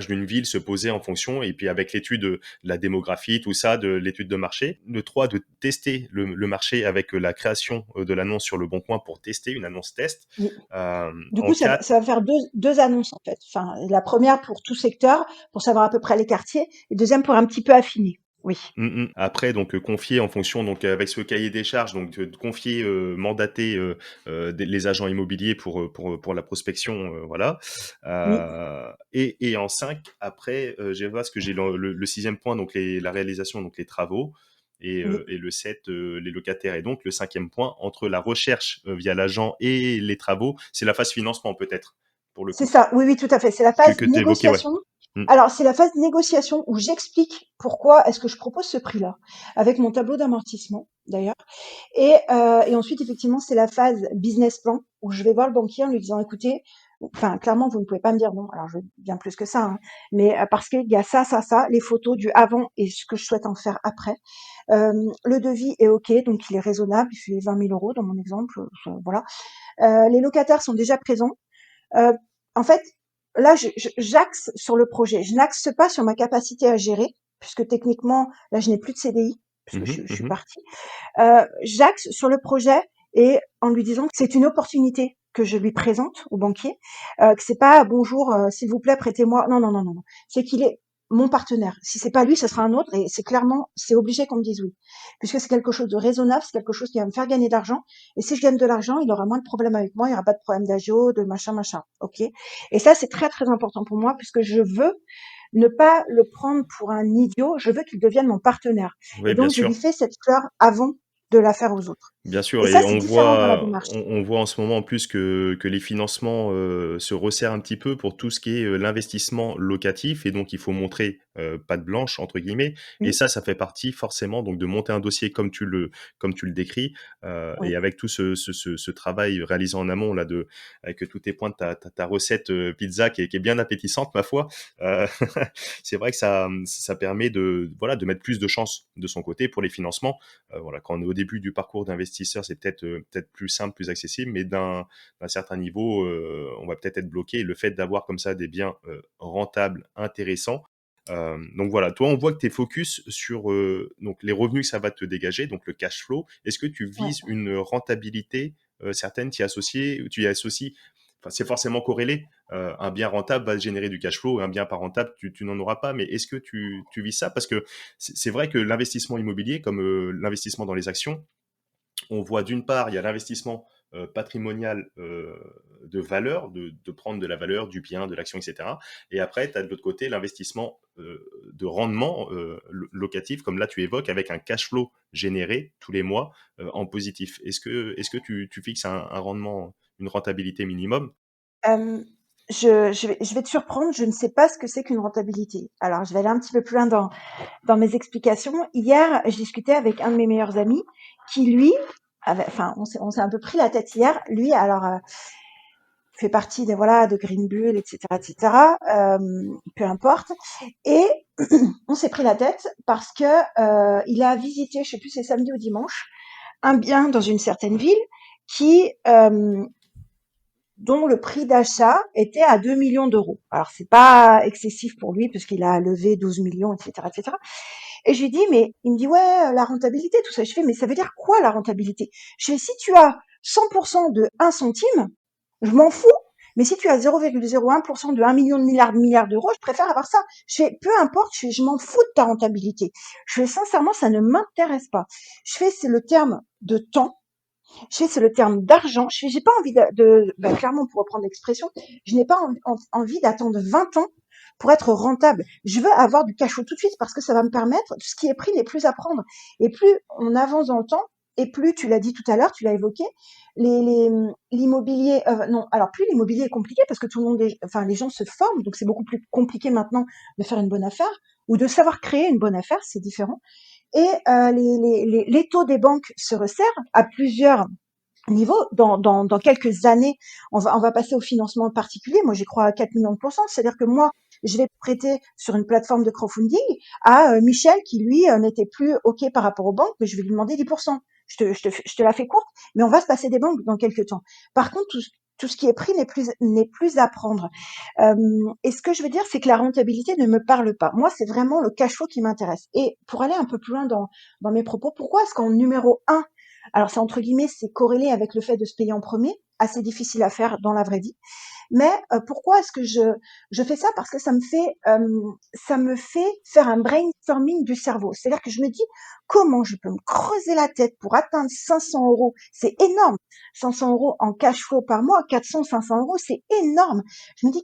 d'une ville se poser en fonction et puis avec l'étude de la démographie, tout ça, de l'étude de marché. Le 3, de tester le marché avec la création de l'annonce sur Le Bon Coin pour tester une annonce test. Du coup, ça va faire deux annonces en fait. Enfin, la première pour tout secteur, pour savoir à peu près les quartiers, et deuxième pour un petit peu affiner Oui, Après donc confier en fonction donc avec ce cahier des charges donc de confier, mandater, des les agents immobiliers pour la prospection, voilà. oui, Et en 5 après, je vois ce que j'ai le 6e point donc la réalisation donc les travaux oui. et le 7 les locataires et donc le 5e point entre la recherche, via l'agent et les travaux, c'est la phase financement peut-être? Pour le C'est coup? ça, oui, oui, tout à fait. C'est la phase Que tu évoquais, ouais. négociation. Mmh. Alors, c'est la phase négociation où j'explique pourquoi est-ce que je propose ce prix-là, avec mon tableau d'amortissement d'ailleurs. Et ensuite, effectivement, c'est la phase business plan où je vais voir le banquier en lui disant, écoutez, enfin, clairement, vous ne pouvez pas me dire non. Alors, je veux bien plus que ça, hein, mais parce qu'il y a ça, ça, ça, les photos du avant et ce que je souhaite en faire après. Le devis est OK, donc il est raisonnable, il fait 20 000 euros dans mon exemple, voilà. Les locataires sont déjà présents. Euh, En fait, là, j'axe sur le projet. Je n'axe pas sur ma capacité à gérer, puisque techniquement, là, je n'ai plus de CDI, puisque Mmh mh. je suis Mmh. partie. J'axe sur le projet et en lui disant que c'est une opportunité que je lui présente au banquier, que c'est pas bonjour, s'il vous plaît, prêtez-moi. Non, non, non, non, non. C'est qu'il est mon partenaire. Si c'est pas lui, ce sera un autre et c'est clairement, c'est obligé qu'on me dise oui. Puisque c'est quelque chose de raisonnable, c'est quelque chose qui va me faire gagner de l'argent. Et si je gagne de l'argent, il aura moins de problèmes avec moi, il n'y aura pas de problème d'agio, de machin, machin. OK? Et ça, c'est très, très important pour moi puisque je veux ne pas le prendre pour un idiot, je veux qu'il devienne mon partenaire. Et Oui, bien donc, je lui sûr. fais cette fleur avant de la faire aux autres. Bien Et sûr ça, et c'est différent dans la démarche. on voit en ce moment en plus que les financements, se resserrent un petit peu pour tout ce qui est, l'investissement locatif et donc il faut montrer, «patte blanche» entre guillemets et Oui, ça fait partie forcément donc de monter un dossier comme tu le décris, oui. et avec tout ce travail réalisé en amont là avec tous tes points de ta recette, pizza qui est bien appétissante ma foi, heu, c'est vrai que ça permet de voilà, de mettre plus de chances de son côté pour les financements. Voilà, quand on est au début du parcours d'investisseur, c'est peut-être plus simple, plus accessible, mais d'un certain niveau, on va peut-être être bloqué. Et le fait d'avoir comme ça des biens rentables, intéressants. Donc voilà, toi, on voit que tu es focus sur donc les revenus que ça va te dégager, donc le cash flow. Est-ce que tu Ouais. vises une rentabilité certaine, tu y associes, enfin, c'est forcément corrélé. Un bien rentable va générer du cash flow, un bien pas rentable, tu n'en auras pas. Mais est-ce que tu vises ça? Parce que c'est vrai que l'investissement immobilier, comme l'investissement dans les actions, on voit d'une part, il y a l'investissement patrimonial de valeur, de prendre de la valeur du bien, de l'action, etc. Et après, tu as de l'autre côté l'investissement de rendement locatif, comme là tu évoques, avec un cash flow généré tous les mois en positif. Est-ce que tu fixes un rendement, une rentabilité minimum? Hem, je vais te surprendre, je ne sais pas ce que c'est qu'une rentabilité. Alors, je vais aller un petit peu plus loin dans mes explications. Hier, je discutais avec un de mes meilleurs amis qui, lui, avait enfin, on s'est un peu pris la tête hier. Lui, alors, fait partie des voilà de Green Bull, etc., etc. Peu importe. Et on s'est pris la tête parce que il a visité, je sais plus, c'est samedi ou dimanche, un bien dans une certaine ville qui dont le prix d'achat était à 2 millions d'euros. Alors c'est pas excessif pour lui puisqu'il a levé 12 millions, etc., etc. Et je lui dis, mais il me dit, ouais, la rentabilité, tout ça. Je fais, mais ça veut dire quoi la rentabilité? Je fais, si tu as 100% de 1 centime, je m'en fous. Mais si tu as 0,01% de 1 million de milliards d'euros, je préfère avoir ça. Je fais, peu importe, je m'en fous de ta rentabilité. Je fais, sincèrement, ça ne m'intéresse pas. Je fais, c'est le terme de temps. Je fais, c'est le terme d'argent. Je fais, j'ai pas envie bah, clairement, pour reprendre l'expression, je n'ai pas envie d'attendre 20 ans pour être rentable. Je veux avoir du cash flow tout de suite parce que ça va me permettre, ce qui est pris n'est plus à prendre. Et plus on avance dans le temps, et plus, tu l'as dit tout à l'heure, tu l'as évoqué, l'immobilier, non, alors plus l'immobilier est compliqué parce que tout le monde, enfin, les gens se forment, donc c'est beaucoup plus compliqué maintenant de faire une bonne affaire ou de savoir créer une bonne affaire, c'est différent. Et les taux des banques se resserrent à plusieurs niveaux. Dans quelques années, on va passer au financement particulier. Moi, j'y crois à 4 millions de pourcents. C'est-à-dire que moi, je vais prêter sur une plateforme de crowdfunding à Michel qui, lui, n'était plus OK par rapport aux banques, mais je vais lui demander 10%. Je te la fais courte, mais on va se passer des banques dans quelques temps. Par contre, tout ce qui est pris n'est plus à prendre. Et ce que je veux dire, c'est que la rentabilité ne me parle pas. Moi, c'est vraiment le cash flow qui m'intéresse. Et pour aller un peu plus loin dans mes propos, pourquoi est-ce qu'en numéro un, alors c'est entre guillemets, c'est corrélé avec le fait de se payer en premier, assez difficile à faire dans la vraie vie. Mais pourquoi est-ce que je fais ça? Parce que ça me fait faire un brainstorming du cerveau. C'est-à-dire que je me dis comment je peux me creuser la tête pour atteindre 500 euros. C'est énorme. 500 euros en cash flow par mois, 400, 500 euros, c'est énorme. Je me dis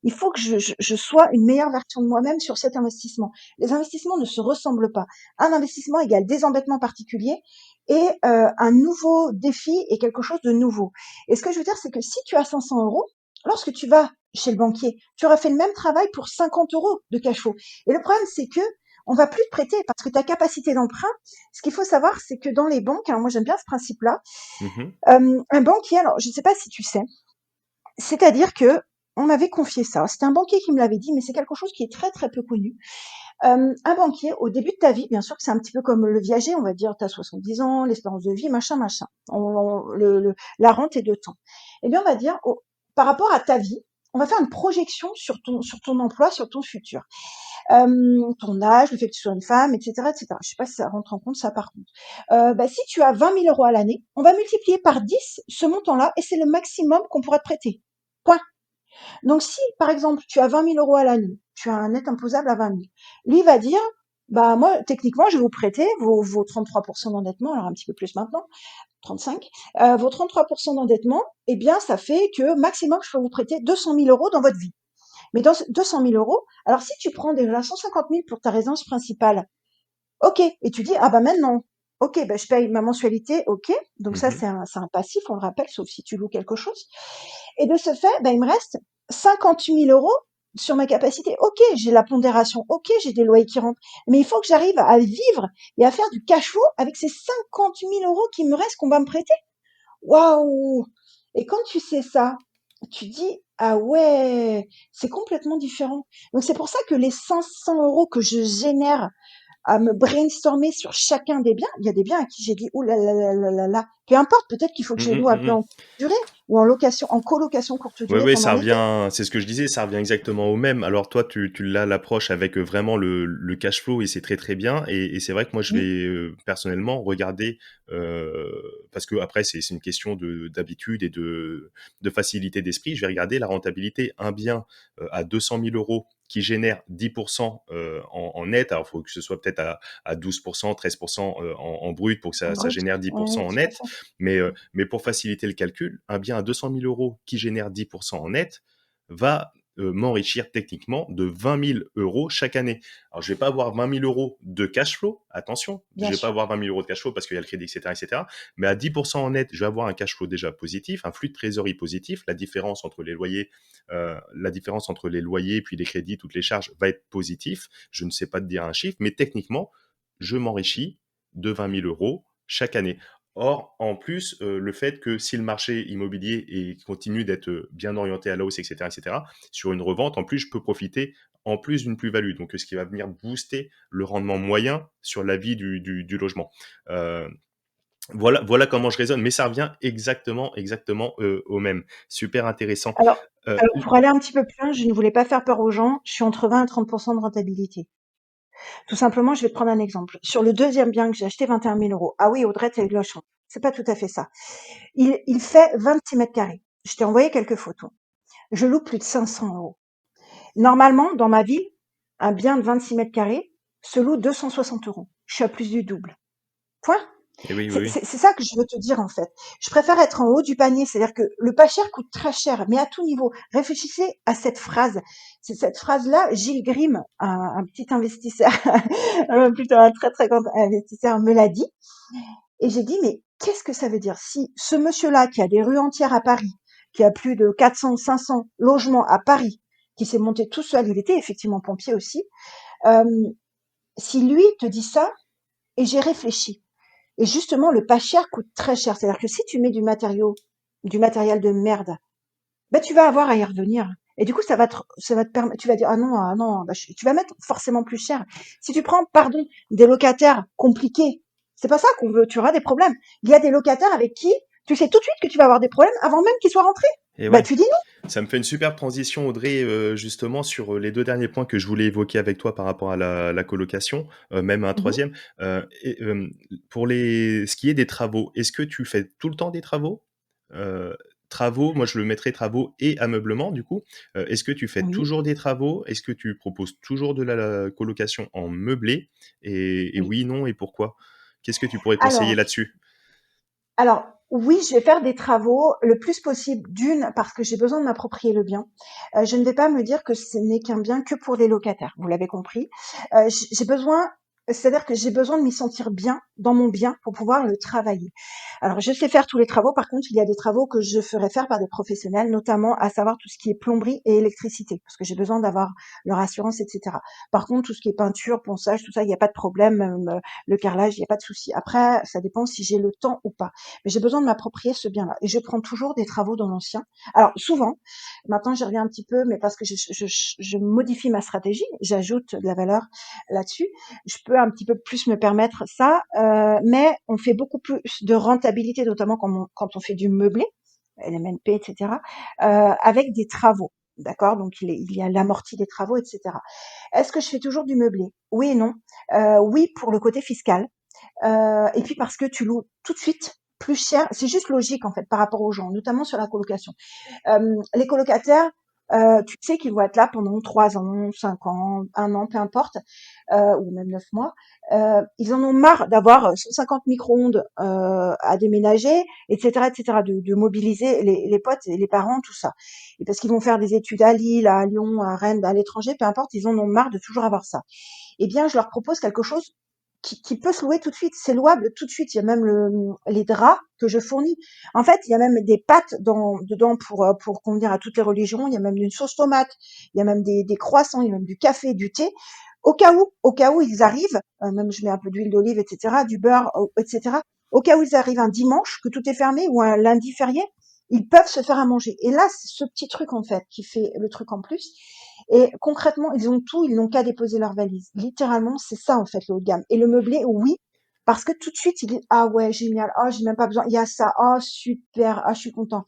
il faut que je sois une meilleure version de moi-même sur cet investissement. Les investissements ne se ressemblent pas. Un investissement égale des embêtements particuliers et un nouveau défi est quelque chose de nouveau. Et ce que je veux dire, c'est que si tu as 500 euros, lorsque tu vas chez le banquier, tu auras fait le même travail pour 50 euros de cash flow. Et le problème, c'est que on va plus te prêter parce que ta capacité d'emprunt, ce qu'il faut savoir, c'est que dans les banques, alors moi j'aime bien ce principe-là, Mhm. un banquier, alors je ne sais pas si tu sais, c'est-à-dire que on m'avait confié ça. C'était un banquier qui me l'avait dit, mais c'est quelque chose qui est très très peu connu. Un banquier, au début de ta vie, bien sûr que c'est un petit peu comme le viager, on va dire, tu as 70 ans, l'espérance de vie, machin, machin. La rente est de temps. Eh bien, on va dire, par rapport à ta vie, on va faire une projection sur ton emploi, sur ton futur. Ton âge, le fait que tu sois une femme, etc., etc. Je sais pas si ça rentre en compte, ça, par contre. Si tu as 20 000 euros à l'année, on va multiplier par 10 ce montant-là et c'est le maximum qu'on pourra te prêter. Point. Donc, si, par exemple, tu as 20 000 euros à l'année, tu as un net imposable à 20 000, lui va dire, bah, moi, techniquement, je vais vous prêter vos 33% d'endettement, alors un petit peu plus maintenant, 35, vos 33% d'endettement, eh bien, ça fait que maximum, je peux vous prêter 200 000 euros dans votre vie. Mais dans 200 000 euros, alors si tu prends déjà 150 000 pour ta résidence principale, ok, et tu dis, ah bah maintenant, ok, bah, je paye ma mensualité, ok, donc ça, Mhm. c'est un passif, on le rappelle, sauf si tu loues quelque chose. Et de ce fait, ben, il me reste 50 000 euros sur ma capacité. Ok, j'ai la pondération. Ok, j'ai des loyers qui rentrent. Mais il faut que j'arrive à vivre et à faire du cash flow avec ces 50 000 euros qui me restent qu'on va me prêter. Waouh! Et quand tu sais ça, tu dis, ah ouais, c'est complètement différent. Donc c'est pour ça que les 500 euros que je génère à me brainstormer sur chacun des biens. Il y a des biens à qui j'ai dit, oh là là là là là là, peu importe, peut-être qu'il faut que je les Mhm, loue un peu mhm. en courte durée ou en location, en colocation courte Ouais, durée ouais, pendant ça l'été. revient, c'est ce que je disais, ça revient exactement au même. Alors toi, tu l'as l'approche avec vraiment le cash flow et c'est très très bien. Et c'est vrai que moi, je Oui, vais personnellement regarder parce que après, c'est une question d'habitude et de facilité d'esprit. Je vais regarder la rentabilité. Un bien à 200 000 euros qui génère 10% en net. Alors, il faut que ce soit peut-être à 12%, 13% en brut pour que en ça brut. génère Oui, 10% en tout à net. fait. Mais pour faciliter le calcul, un bien à 200 000 euros qui génère 10% en net va m'enrichir techniquement de 20 000 euros chaque année. Alors, je vais pas avoir 20 000 euros de cash flow, attention, je Bien vais pas sûr. avoir 20 000 euros de cash flow parce qu'il y a le crédit, etc., etc. Mais à 10% en net, je vais avoir un cash flow déjà positif, un flux de trésorerie positif. La différence entre les loyers puis les crédits, toutes les charges va être positif. Je ne sais pas te dire un chiffre, mais techniquement, je m'enrichis de 20 000 euros chaque année. Or, en plus, le fait que si le marché immobilier continue d'être bien orienté à la hausse, etc., sur une revente, en plus, je peux profiter en plus d'une plus-value. Donc, ce qui va venir booster le rendement moyen sur la vie du logement. Euh, voilà comment je raisonne, mais ça revient exactement au même. Super intéressant. Alors, Euh, alors, pour aller un petit peu plus loin, je ne voulais pas faire peur aux gens. Je suis entre 20 et 30% de rentabilité. Tout simplement, je vais te prendre un exemple. Sur le deuxième bien que j'ai acheté, 21 000 euros. Ah oui, Audrey, t'as eu de la chance. C'est pas tout à fait ça. Il fait 26 mètres carrés. Je t'ai envoyé quelques photos. Je loue plus de 500 euros. Normalement, dans ma ville, un bien de 26 mètres carrés se loue 260 euros. Je suis à plus du double. Point. et oui, oui, C'est oui. c'est- c'est ça que je veux te dire en fait. Je préfère être en haut du panier, c'est-à-dire que le pas cher coûte très cher, mais à tout niveau. Réfléchissez à cette phrase. C'est cette phrase-là, Gilles Grimm, un petit investisseur, plutôt un très très grand investisseur, me l'a dit. Et j'ai dit, mais qu'est-ce que ça veut dire si ce monsieur-là qui a des rues entières à Paris, qui a plus de 400, 500 logements à Paris, qui s'est monté tout seul, il était effectivement pompier aussi, euh, si lui te dit ça, et j'ai réfléchi. Et justement, le pas cher coûte très cher. C'est-à-dire que si tu mets du matériel de merde, ben tu vas avoir à y revenir. Et du coup, ça va te permettre, tu vas dire, ah non, bah, tu vas mettre forcément plus cher. Si tu prends, pardon, des locataires compliqués, c'est pas ça qu'on veut, tu auras des problèmes. Il y a des locataires avec qui tu sais tout de suite que tu vas avoir des problèmes avant même qu'ils soient rentrés. Et Bah, ouais. tu dis non. Ça me fait une super transition, Audrey, justement sur les deux derniers points que je voulais évoquer avec toi par rapport à la colocation, même un Mhm. troisième. Pour ce qui est des travaux, est-ce que tu fais tout le temps des travaux? heu, travaux, moi je le mettrais travaux et ameublement du coup. Est-ce que tu fais Oui, toujours des travaux? Est-ce que tu proposes toujours de la colocation en meublé? Et oui. oui, non et pourquoi? Qu'est-ce que tu pourrais conseiller Alors là-dessus? alors oui, je vais faire des travaux le plus possible. D'une, parce que j'ai besoin de m'approprier le bien. Je ne vais pas me dire que ce n'est qu'un bien que pour les locataires, vous l'avez compris. J'ai besoin c'est-à-dire que j'ai besoin de m'y sentir bien dans mon bien pour pouvoir le travailler. Alors je sais faire tous les travaux, par contre, il y a des travaux que je ferai faire par des professionnels, notamment à savoir tout ce qui est plomberie et électricité, parce que j'ai besoin d'avoir leur assurance, etc. Par contre, tout ce qui est peinture, ponçage, tout ça, il n'y a pas de problème, même, le carrelage, il n'y a pas de souci. Après, ça dépend si j'ai le temps ou pas. Mais j'ai besoin de m'approprier ce bien-là. Et je prends toujours des travaux dans l'ancien. Alors souvent, maintenant j'y reviens un petit peu, mais parce que je modifie ma stratégie, j'ajoute de la valeur là-dessus. Je peux un petit peu plus me permettre ça, mais on fait beaucoup plus de rentabilité, notamment quand on fait du meublé, LMNP, etc., avec des travaux. D'accord, donc il y a l'amorti des travaux, etc. Est-ce que je fais toujours du meublé? Oui et non. Oui pour le côté fiscal, et puis parce que tu loues tout de suite plus cher. C'est juste logique en fait par rapport aux gens, notamment sur la colocation. Les colocataires, tu sais qu'ils vont être là pendant 3 ans, 5 ans, 1 an, peu importe, ou même 9 mois. Ils en ont marre d'avoir 150 micro-ondes à déménager, etc., etc., de mobiliser les potes et les parents, tout ça. Et parce qu'ils vont faire des études à Lille, à Lyon, à Rennes, à l'étranger, peu importe, ils en ont marre de toujours avoir ça. Eh bien, je leur propose quelque chose qui peut se louer tout de suite. C'est louable tout de suite. Il y a même les draps que je fournis. En fait, il y a même des pâtes dedans pour convenir à toutes les religions. Il y a même une sauce tomate. Il y a même des croissants. Il y a même du café, du thé. Au cas où ils arrivent, même je mets un peu d'huile d'olive, etc., du beurre, etc. Au cas où ils arrivent un dimanche, que tout est fermé, ou un lundi férié, ils peuvent se faire à manger. Et là, c'est ce petit truc, en fait, qui fait le truc en plus. Et concrètement, ils ont tout, ils n'ont qu'à déposer leur valise. Littéralement, c'est ça en fait le haut de gamme. Et le meublé, oui, parce que tout de suite, il est ah ouais, génial, ah j'ai même pas besoin, il y a ça, ah super, ah je suis content.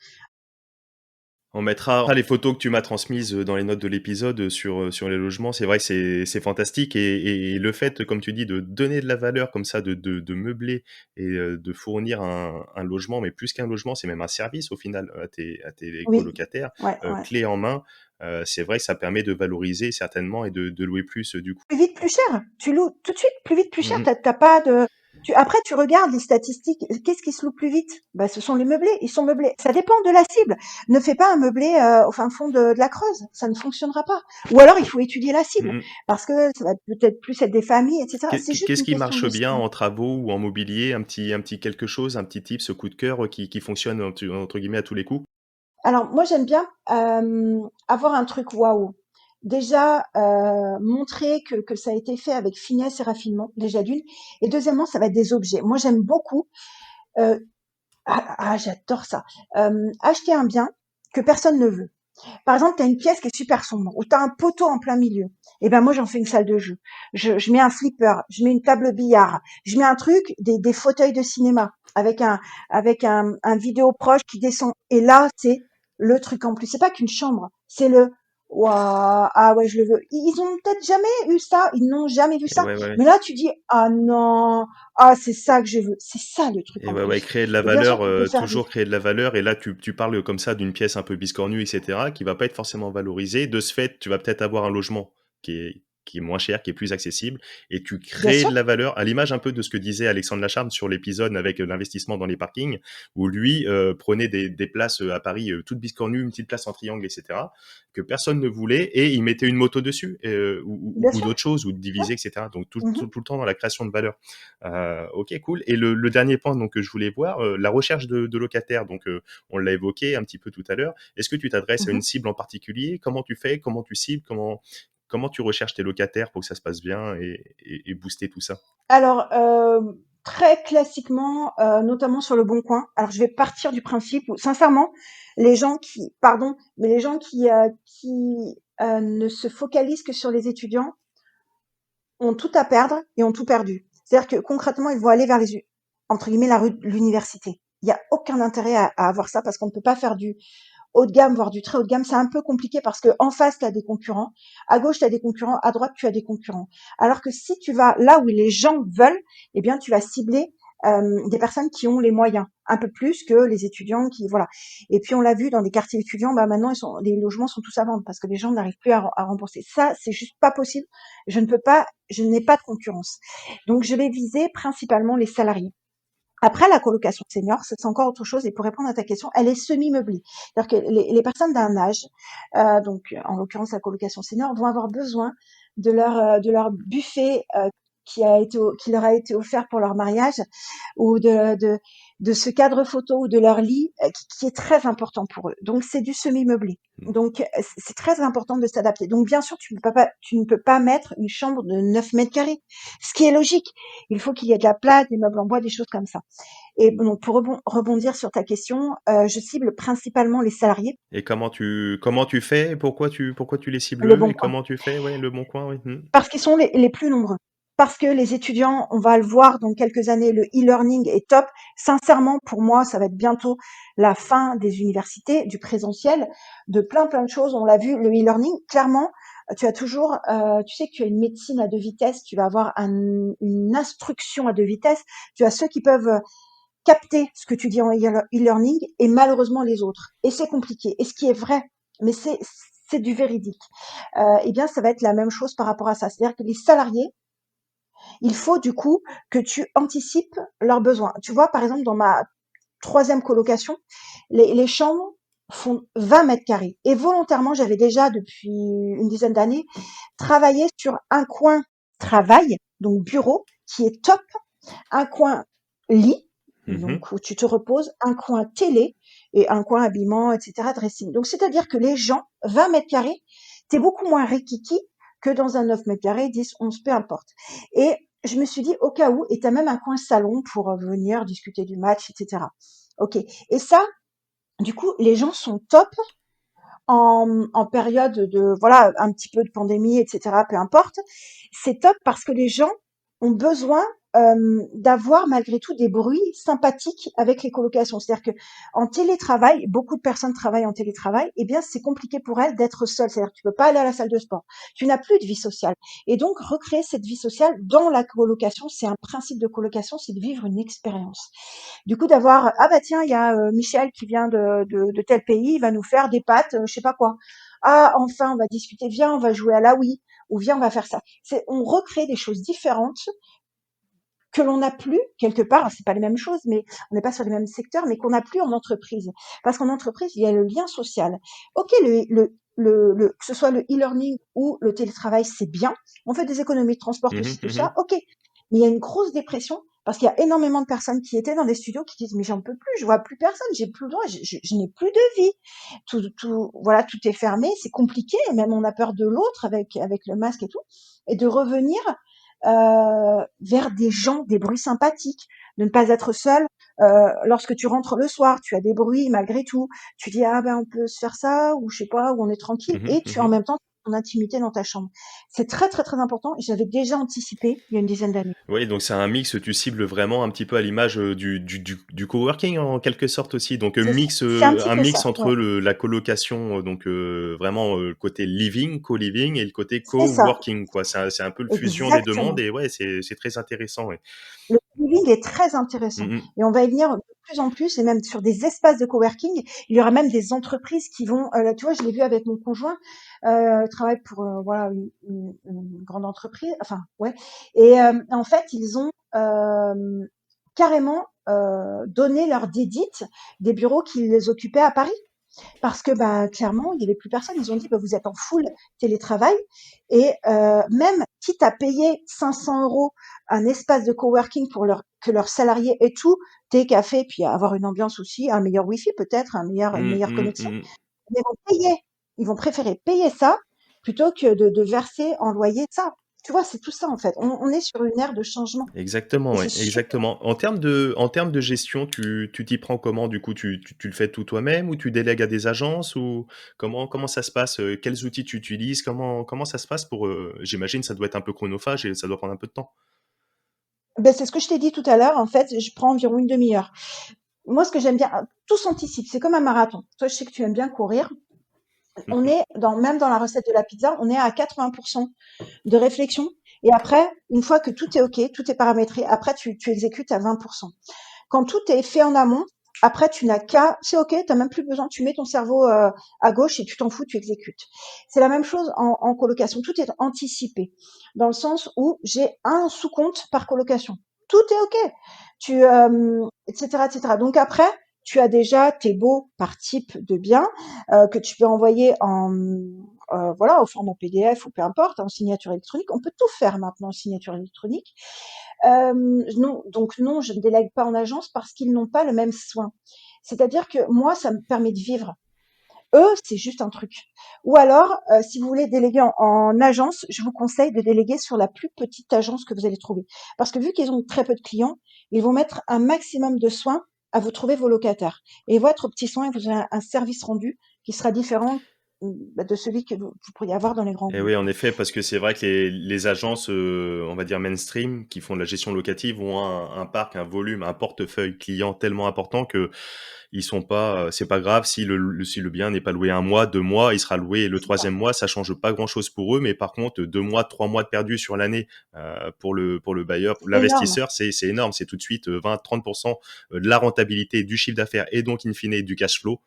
On mettra les photos que tu m'as transmises dans les notes de l'épisode sur les logements. C'est vrai que c'est fantastique et le fait, comme tu dis, de donner de la valeur comme ça, de meubler et de fournir un logement, mais plus qu'un logement, c'est même un service au final à tes Oui, colocataires, ouais, ouais. clé en main. C'est vrai que ça permet de valoriser certainement et de louer plus du coup. Plus vite, plus cher. Tu loues tout de suite, plus vite, plus cher. Mhm. T'as pas de. Après, tu regardes les statistiques. Qu'est-ce qui se loue plus vite? Bah, ce sont les meublés. Ils sont meublés. Ça dépend de la cible. Ne fais pas un meublé au fin fond de la Creuse. Ça ne fonctionnera pas. Ou alors, il faut étudier la cible Mhm. parce que ça va peut-être plus être des familles, etc. C'est juste Qu'est-ce une qui question marche de bien cible. en travaux ou en mobilier? Un petit quelque chose, un petit tip, ce coup de cœur qui fonctionne entre guillemets à tous les coups? Alors moi j'aime bien avoir un truc waouh. Déjà montrer que ça a été fait avec finesse et raffinement, déjà d'une. Et deuxièmement, ça va être des objets. Moi j'aime beaucoup. euh, j'adore ça. Acheter un bien que personne ne veut. Par exemple, tu as une pièce qui est super sombre, ou tu as un poteau en plein milieu. Et ben moi, j'en fais une salle de jeu. Je mets un flipper, je mets une table billard, je mets un truc, des fauteuils de cinéma avec un vidéo proche qui descend. Et là, c'est le truc en plus. C'est pas qu'une chambre, c'est le waouh, ah ouais, je le veux. Ils ont peut-être jamais eu ça, ils n'ont jamais vu Et ça. ouais, ouais. Mais là, tu dis ah non, ah c'est ça que je veux. C'est ça le truc Et en ouais, ouais, plus. créer de la Et bien sûr valeur, qu'on peut faire des toujours créer de la valeur et là tu parles comme ça d'une pièce un peu biscornue et cetera, qui va pas être forcément valorisée. De ce fait, tu vas peut-être avoir un logement qui est moins cher, qui est plus accessible et tu bien crées sûr. de la valeur à l'image un peu de ce que disait Alexandre Lacharme sur l'épisode avec, l'investissement dans les parkings où lui, prenait des places, à Paris, toutes biscornues, une petite place en triangle et cetera, que personne ne voulait et il mettait une moto dessus, Bien ou sûr. d'autres choses ou Ouais. divisé et cetera. Donc tout Mhm. tout tout le temps dans la création de valeur. Ok, cool. Et le dernier point donc, que je voulais voir, la recherche de locataires. Donc, on l'a évoqué un petit peu tout à l'heure. Est-ce que tu t'adresses à Mhm. une cible en particulier? Comment tu fais? Comment tu cibles? Comment tu recherches tes locataires pour que ça se passe bien et booster tout ça? Alors, très classiquement, notamment sur Le Bon Coin. Alors, je vais partir du principe où, sincèrement, les gens qui, pardon, mais les gens qui ne se focalisent que sur les étudiants ont tout à perdre et ont tout perdu. C'est-à-dire que concrètement, ils vont aller vers entre guillemets, la rue de l'université. Il n'y a aucun intérêt à avoir ça parce qu'on ne peut pas faire du haut de gamme, voire du très haut de gamme. C'est un peu compliqué parce que en face, tu as des concurrents, à gauche, tu as des concurrents, à droite, tu as des concurrents. Alors que si tu vas là où les gens veulent, eh bien, tu vas cibler des personnes qui ont les moyens, un peu plus que les étudiants qui voilà. Et puis on l'a vu dans des quartiers étudiants, bah maintenant les logements sont tous à vendre parce que les gens n'arrivent plus à rembourser. Ça, c'est juste pas possible. Je n'ai pas de concurrence. Donc je vais viser principalement les salariés. Après, la colocation senior, c'est encore autre chose. Et pour répondre à ta question, elle est semi-meublée. C'est-à-dire que les personnes d'un âge, donc en l'occurrence la colocation senior, vont avoir besoin de leur buffet qui leur a été offert pour leur mariage, ou de ce cadre photo ou de leur lit qui est très important pour eux. Donc c'est du semi-meublé. Mm. Donc c'est très important de s'adapter. Donc bien sûr, tu ne peux pas mettre une chambre de 9 mètres carrés, ce qui est logique. Il faut qu'il y ait de la place, des meubles en bois, des choses comme ça. Et donc pour rebondir sur ta question, je cible principalement les salariés. Et comment tu fais? Pourquoi tu les cibles Le eux Bon et Coin. comment tu fais? Ouais, le bon coin, oui. Parce qu'ils sont les plus nombreux. Parce que les étudiants, on va le voir dans quelques années, le e-learning est top. Sincèrement, pour moi, ça va être bientôt la fin des universités, du présentiel, de plein de choses. On l'a vu, le e-learning, clairement, tu as toujours, tu sais que tu as une médecine à deux vitesses, tu vas avoir une instruction à deux vitesses. Tu as ceux qui peuvent capter ce que tu dis en e-learning et malheureusement les autres. Et c'est compliqué. Et ce qui est vrai, mais c'est du véridique. Eh bien, ça va être la même chose par rapport à ça. C'est-à-dire que les salariés, il faut du coup que tu anticipes leurs besoins. Tu vois, par exemple, dans ma troisième colocation, les chambres font 20 mètres carrés. Et volontairement, j'avais déjà, depuis une dizaine d'années, travaillé sur un coin travail, donc bureau, qui est top, un coin lit, Mhm. donc où tu te reposes, un coin télé et un coin habillement, etc., dressing. Donc, c'est-à-dire que les gens, 20 mètres carrés, t'es beaucoup moins rikiki que dans un 9 mètres carrés, 10, 11, peu importe. Et je me suis dit, au cas où, et t'as même un coin salon pour venir discuter du match, etc. Ok. Et ça, du coup, les gens sont top en période de, voilà, un petit peu de pandémie, etc., peu importe. C'est top parce que les gens ont besoin d'avoir malgré tout des bruits sympathiques avec les colocations. C'est-à-dire que en télétravail, beaucoup de personnes travaillent en télétravail, eh bien c'est compliqué pour elles d'être seules. C'est-à-dire que tu peux pas aller à la salle de sport, tu n'as plus de vie sociale. Et donc recréer cette vie sociale dans la colocation, c'est un principe de colocation, c'est de vivre une expérience. Du coup, d'avoir, ah bah tiens, il y a Michel qui vient de tel pays, il va nous faire des pâtes, je sais pas quoi. Ah, enfin, on va discuter, viens, on va jouer à la Wii, ou viens, on va faire ça. On recrée des choses différentes que l'on n'a plus quelque part, c'est pas les mêmes choses, mais on n'est pas sur les mêmes secteurs, mais qu'on n'a plus en entreprise. Parce qu'en entreprise, il y a le lien social. Ok, que ce soit le e-learning ou le télétravail, c'est bien. On fait des économies de transport, Mhm, tout mhm. ça, ok. Mais il y a une grosse dépression parce qu'il y a énormément de personnes qui étaient dans des studios qui disent mais j'en peux plus, je vois plus personne, j'ai plus le droit, je n'ai plus de vie. Voilà, tout est fermé, c'est compliqué, et même on a peur de l'autre avec le masque et tout, et de revenir vers des gens, des bruits sympathiques, de ne pas être seul. Lorsque tu rentres le soir, tu as des bruits malgré tout. Tu dis ah ben on peut se faire ça ou je sais pas, où on est tranquille, Mhm, et tu as en mhm. même temps ton intimité dans ta chambre. C'est très très très important et j'avais déjà anticipé il y a une dizaine d'années. Oui, donc c'est un mix, tu cibles vraiment un petit peu à l'image du coworking en quelque sorte aussi. Donc C'est un petit un peu mix ça, ouais. entre la colocation, donc vraiment le côté living, co-living, et le côté C'est ça, coworking, quoi. C'est un peu le fusion des deux mondes exactement. et ouais, c'est très intéressant. Ouais. Le co-living est très intéressant Mhm, et on va y venir de plus en plus, et même sur des espaces de coworking, il y aura même des entreprises qui vont, tu vois, je l'ai vu avec mon conjoint, il travaille pour voilà une grande entreprise, enfin ouais, et en fait ils ont carrément donné leur dédite des bureaux qu'ils occupaient à Paris. Parce que bah, clairement, il n'y avait plus personne. Ils ont dit, bah, vous êtes en full télétravail et même quitte à payer 500 euros un espace de coworking pour que leurs salariés aient tout, thé, café, puis avoir une ambiance aussi, un meilleur wifi peut-être, une mhm, meilleure mhm, connexion, mhm. ils vont payer. Ils vont préférer payer ça plutôt que de verser en loyer ça. Tu vois, c'est tout ça en fait. On est sur une ère de changement et Exactement, c'est ouais, super. exactement. En termes de gestion, tu t'y prends comment? Du coup, tu le fais tout toi-même ou tu délègues à des agences ou comment ça se passe? Quels outils tu utilises? Comment ça se passe pour, j'imagine ça doit être un peu chronophage et ça doit prendre un peu de temps? Ben, c'est ce que je t'ai dit tout à l'heure. En fait, je prends environ une demi-heure. Moi, ce que j'aime bien, tout s'anticipe. C'est comme un marathon. Toi, je sais que tu aimes bien courir. On est même dans la recette de la pizza, on est à 80% de réflexion Et après, une fois que tout est OK, tout est paramétré, après, tu exécutes à 20%. Quand tout est fait en amont, après, tu n'as qu'à, c'est OK, tu n'as même plus besoin, tu mets ton cerveau à gauche et tu t'en fous, tu exécutes. C'est la même chose en colocation, tout est anticipé, dans le sens où j'ai un sous-compte par colocation. Tout est OK, etc., etc. Donc après, tu as déjà tes baux par type de bien que tu peux envoyer voilà, au format PDF ou peu importe, en signature électronique. On peut tout faire maintenant en signature électronique. Non, donc non, je ne délègue pas en agence parce qu'ils n'ont pas le même soin. C'est-à-dire que moi, ça me permet de vivre. Eux, c'est juste un truc. Ou alors, si vous voulez déléguer en agence, je vous conseille de déléguer sur la plus petite agence que vous allez trouver. Parce que vu qu'ils ont très peu de clients, ils vont mettre un maximum de soin à vous trouver vos locataires. Et votre petit soin, vous aurez un service rendu qui sera différent de celui que vous pourriez avoir dans les grands Et groupes. oui, en effet, parce que c'est vrai que les agences, on va dire mainstream, qui font de la gestion locative, ont un parc, un volume, un portefeuille client tellement important que ils sont pas, c'est pas grave si si le bien n'est pas loué un mois, 2 mois, il sera loué le C'est ça. troisième mois, ça change pas grand chose pour eux, mais par contre, 2 mois, 3 mois de perdus sur l'année, pour le bailleur, pour C'est énorme. l'investisseur, c'est énorme, c'est tout de suite 20-30% de la rentabilité du chiffre d'affaires et donc in fine du cash flow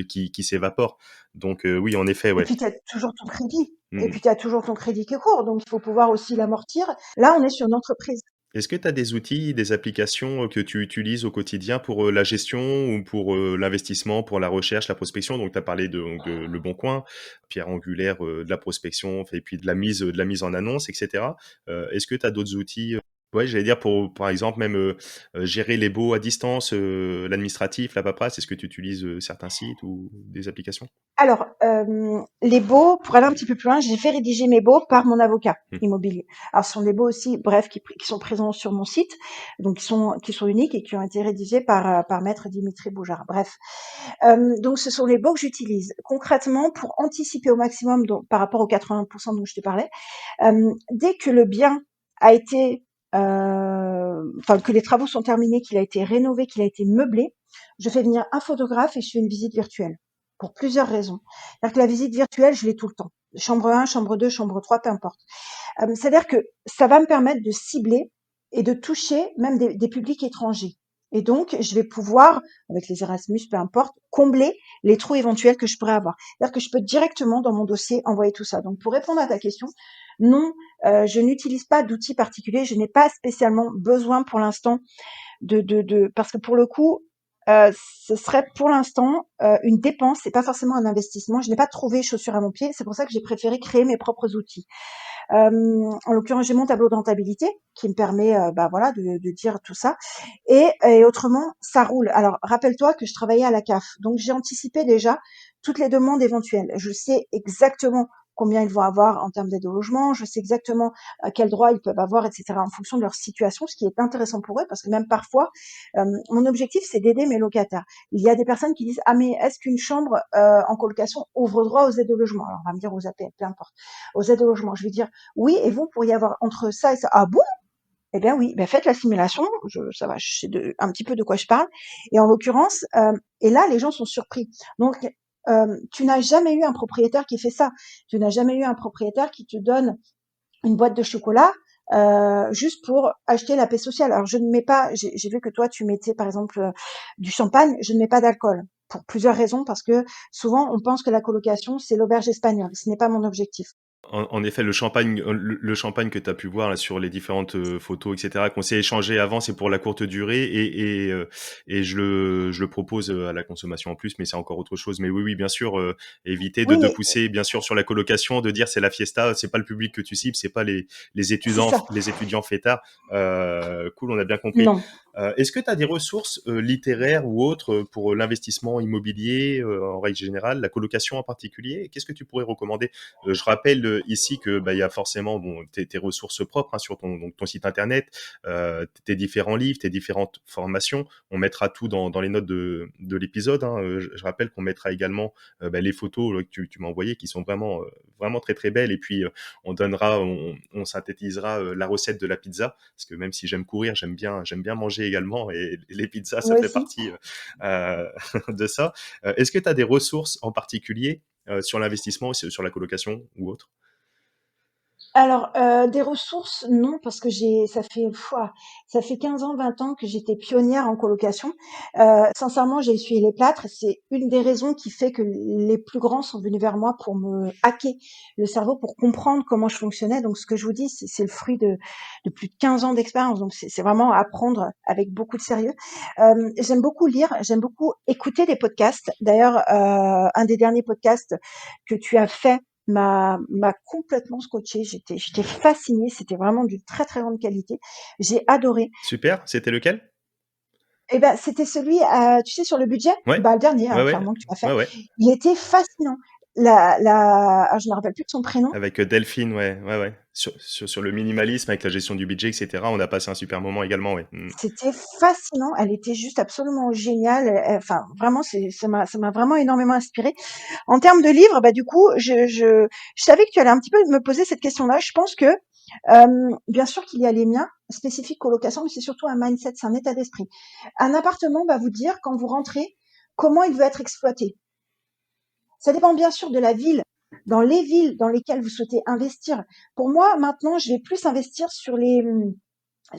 qui s'évapore. Donc oui, en effet, Et ouais. puis, tu as toujours ton crédit. Et Hmm. puis, tu as toujours ton crédit qui court. Donc, il faut pouvoir aussi l'amortir. Là, on est sur une entreprise. Est-ce que tu as des outils, des applications que tu utilises au quotidien pour la gestion ou pour l'investissement, pour la recherche, la prospection? Donc, tu as parlé de Le Bon Coin, pierre angulaire de la prospection, et puis de la mise en annonce, etc. Est-ce que tu as d'autres outils? Ouais, j'allais dire pour, par exemple, même gérer les baux à distance, l'administratif, la paperasse. Est-ce que tu utilises certains sites ou des applications? Alors, les baux, pour aller un petit peu plus loin, j'ai fait rédiger mes baux par mon avocat Hmm. immobilier. Alors, ce sont des baux aussi, bref, qui sont présents sur mon site, donc qui sont uniques et qui ont été rédigés par maître Dimitri Boujard. Bref, donc ce sont les baux que j'utilise concrètement pour anticiper au maximum par rapport aux 80% dont je te parlais. Dès que le bien a été, enfin que les travaux sont terminés, qu'il a été rénové, qu'il a été meublé, je fais venir un photographe et je fais une visite virtuelle. Pour plusieurs raisons. C'est-à-dire que la visite virtuelle, je l'ai tout le temps. Chambre 1, chambre 2, chambre 3, peu importe. C'est-à-dire que ça va me permettre de cibler et de toucher même des publics étrangers. Et donc, je vais pouvoir, avec les Erasmus, peu importe, combler les trous éventuels que je pourrais avoir. C'est-à-dire que je peux directement dans mon dossier envoyer tout ça. Donc, pour répondre à ta question, non, je n'utilise pas d'outils particuliers. Je n'ai pas spécialement besoin pour l'instant parce que pour le coup, ce serait pour l'instant une dépense, c'est pas forcément un investissement. Je n'ai pas trouvé chaussure à mon pied. C'est pour ça que j'ai préféré créer mes propres outils. En l'occurrence, j'ai mon tableau de rentabilité qui me permet, bah voilà, de dire tout ça. Et autrement, ça roule. Alors, rappelle-toi que je travaillais à la CAF, donc j'ai anticipé déjà toutes les demandes éventuelles. Je sais exactement combien ils vont avoir en termes d'aide au logement, je sais exactement quels droits ils peuvent avoir, etc., en fonction de leur situation, ce qui est intéressant pour eux, parce que même parfois, mon objectif, c'est d'aider mes locataires. Il y a des personnes qui disent, ah mais est-ce qu'une chambre en colocation ouvre droit aux aides au logement? Alors, on va me dire aux APL, peu importe, aux aides au logement. Je vais dire, oui, et vous pourriez avoir entre ça et ça. Ah bon? Eh bien oui, ben faites la simulation, ça va, je sais un petit peu de quoi je parle. Et en l'occurrence, et là, les gens sont surpris. Donc, tu n'as jamais eu un propriétaire qui fait ça. Tu n'as jamais eu un propriétaire qui te donne une boîte de chocolat juste pour acheter la paix sociale. Alors, je ne mets pas, j'ai vu que toi, tu mettais par exemple du champagne, je ne mets pas d'alcool. Pour plusieurs raisons, parce que souvent on pense que la colocation c'est l'auberge espagnole. Ce n'est pas mon objectif. En effet, le champagne que tu as pu voir là, sur les différentes photos, etc., qu'on s'est échangé avant, c'est pour la courte durée et je le propose à la consommation en plus, mais c'est encore autre chose. Mais oui, oui, bien sûr, éviter Oui, de mais pousser, bien sûr, sur la colocation, de dire c'est la fiesta, c'est pas le public que tu cibles, c'est pas c'est ça. les étudiants fêtards. Cool, on a bien compris. Non. Est-ce que tu as des ressources littéraires ou autres pour l'investissement immobilier en règle générale, la colocation en particulier? Qu'est-ce que tu pourrais recommander? Je rappelle ici que bah, il y a forcément bon, tes ressources propres sur ton site internet, tes différents livres, tes différentes formations. On mettra tout dans les notes de l'épisode. Hein. Je rappelle qu'on mettra également bah, les photos que tu m'as envoyées qui sont vraiment, vraiment très très belles. Et puis on synthétisera la recette de la pizza parce que même si j'aime courir, j'aime bien manger également et les pizzas, ça Moi fait aussi. partie de ça. Est-ce que tu as des ressources en particulier sur l'investissement, sur la colocation ou autre? Alors, des ressources, non, parce que ça fait 15 ans, 20 ans que j'étais pionnière en colocation. Sincèrement, j'ai essuyé les plâtres et c'est une des raisons qui fait que les plus grands sont venus vers moi pour me hacker le cerveau, pour comprendre comment je fonctionnais. Donc, ce que je vous dis, c'est le fruit de plus de 15 ans d'expérience. Donc, c'est vraiment apprendre avec beaucoup de sérieux. J'aime beaucoup lire, j'aime beaucoup écouter des podcasts. D'ailleurs, un des derniers podcasts que tu as fait m'a complètement scotché. J'étais fascinée. C'était vraiment d'une très très grande qualité. J'ai adoré. Super, c'était lequel? Et ben c'était celui, tu sais, sur le budget. Ouais, Bah le dernier, ouais, hein, ouais, clairement que tu as fait. ouais, ouais. Il était fascinant. Je me rappelle plus de son prénom. Avec Delphine, ouais, ouais, ouais. Sur le minimalisme, avec la gestion du budget, etc. On a passé un super moment également, ouais. C'était fascinant. Elle était juste absolument géniale. Enfin, vraiment, ça m'a vraiment énormément inspirée. En termes de livres, bah du coup, je savais que tu allais un petit peu me poser cette question-là. Je pense que bien sûr qu'il y a les miens spécifiques colocation, mais c'est surtout un mindset, c'est un état d'esprit. Un appartement va vous dire quand vous rentrez comment il veut être exploité. Ça dépend bien sûr de la ville. Dans les villes dans lesquelles vous souhaitez investir. Pour moi, maintenant, je vais plus investir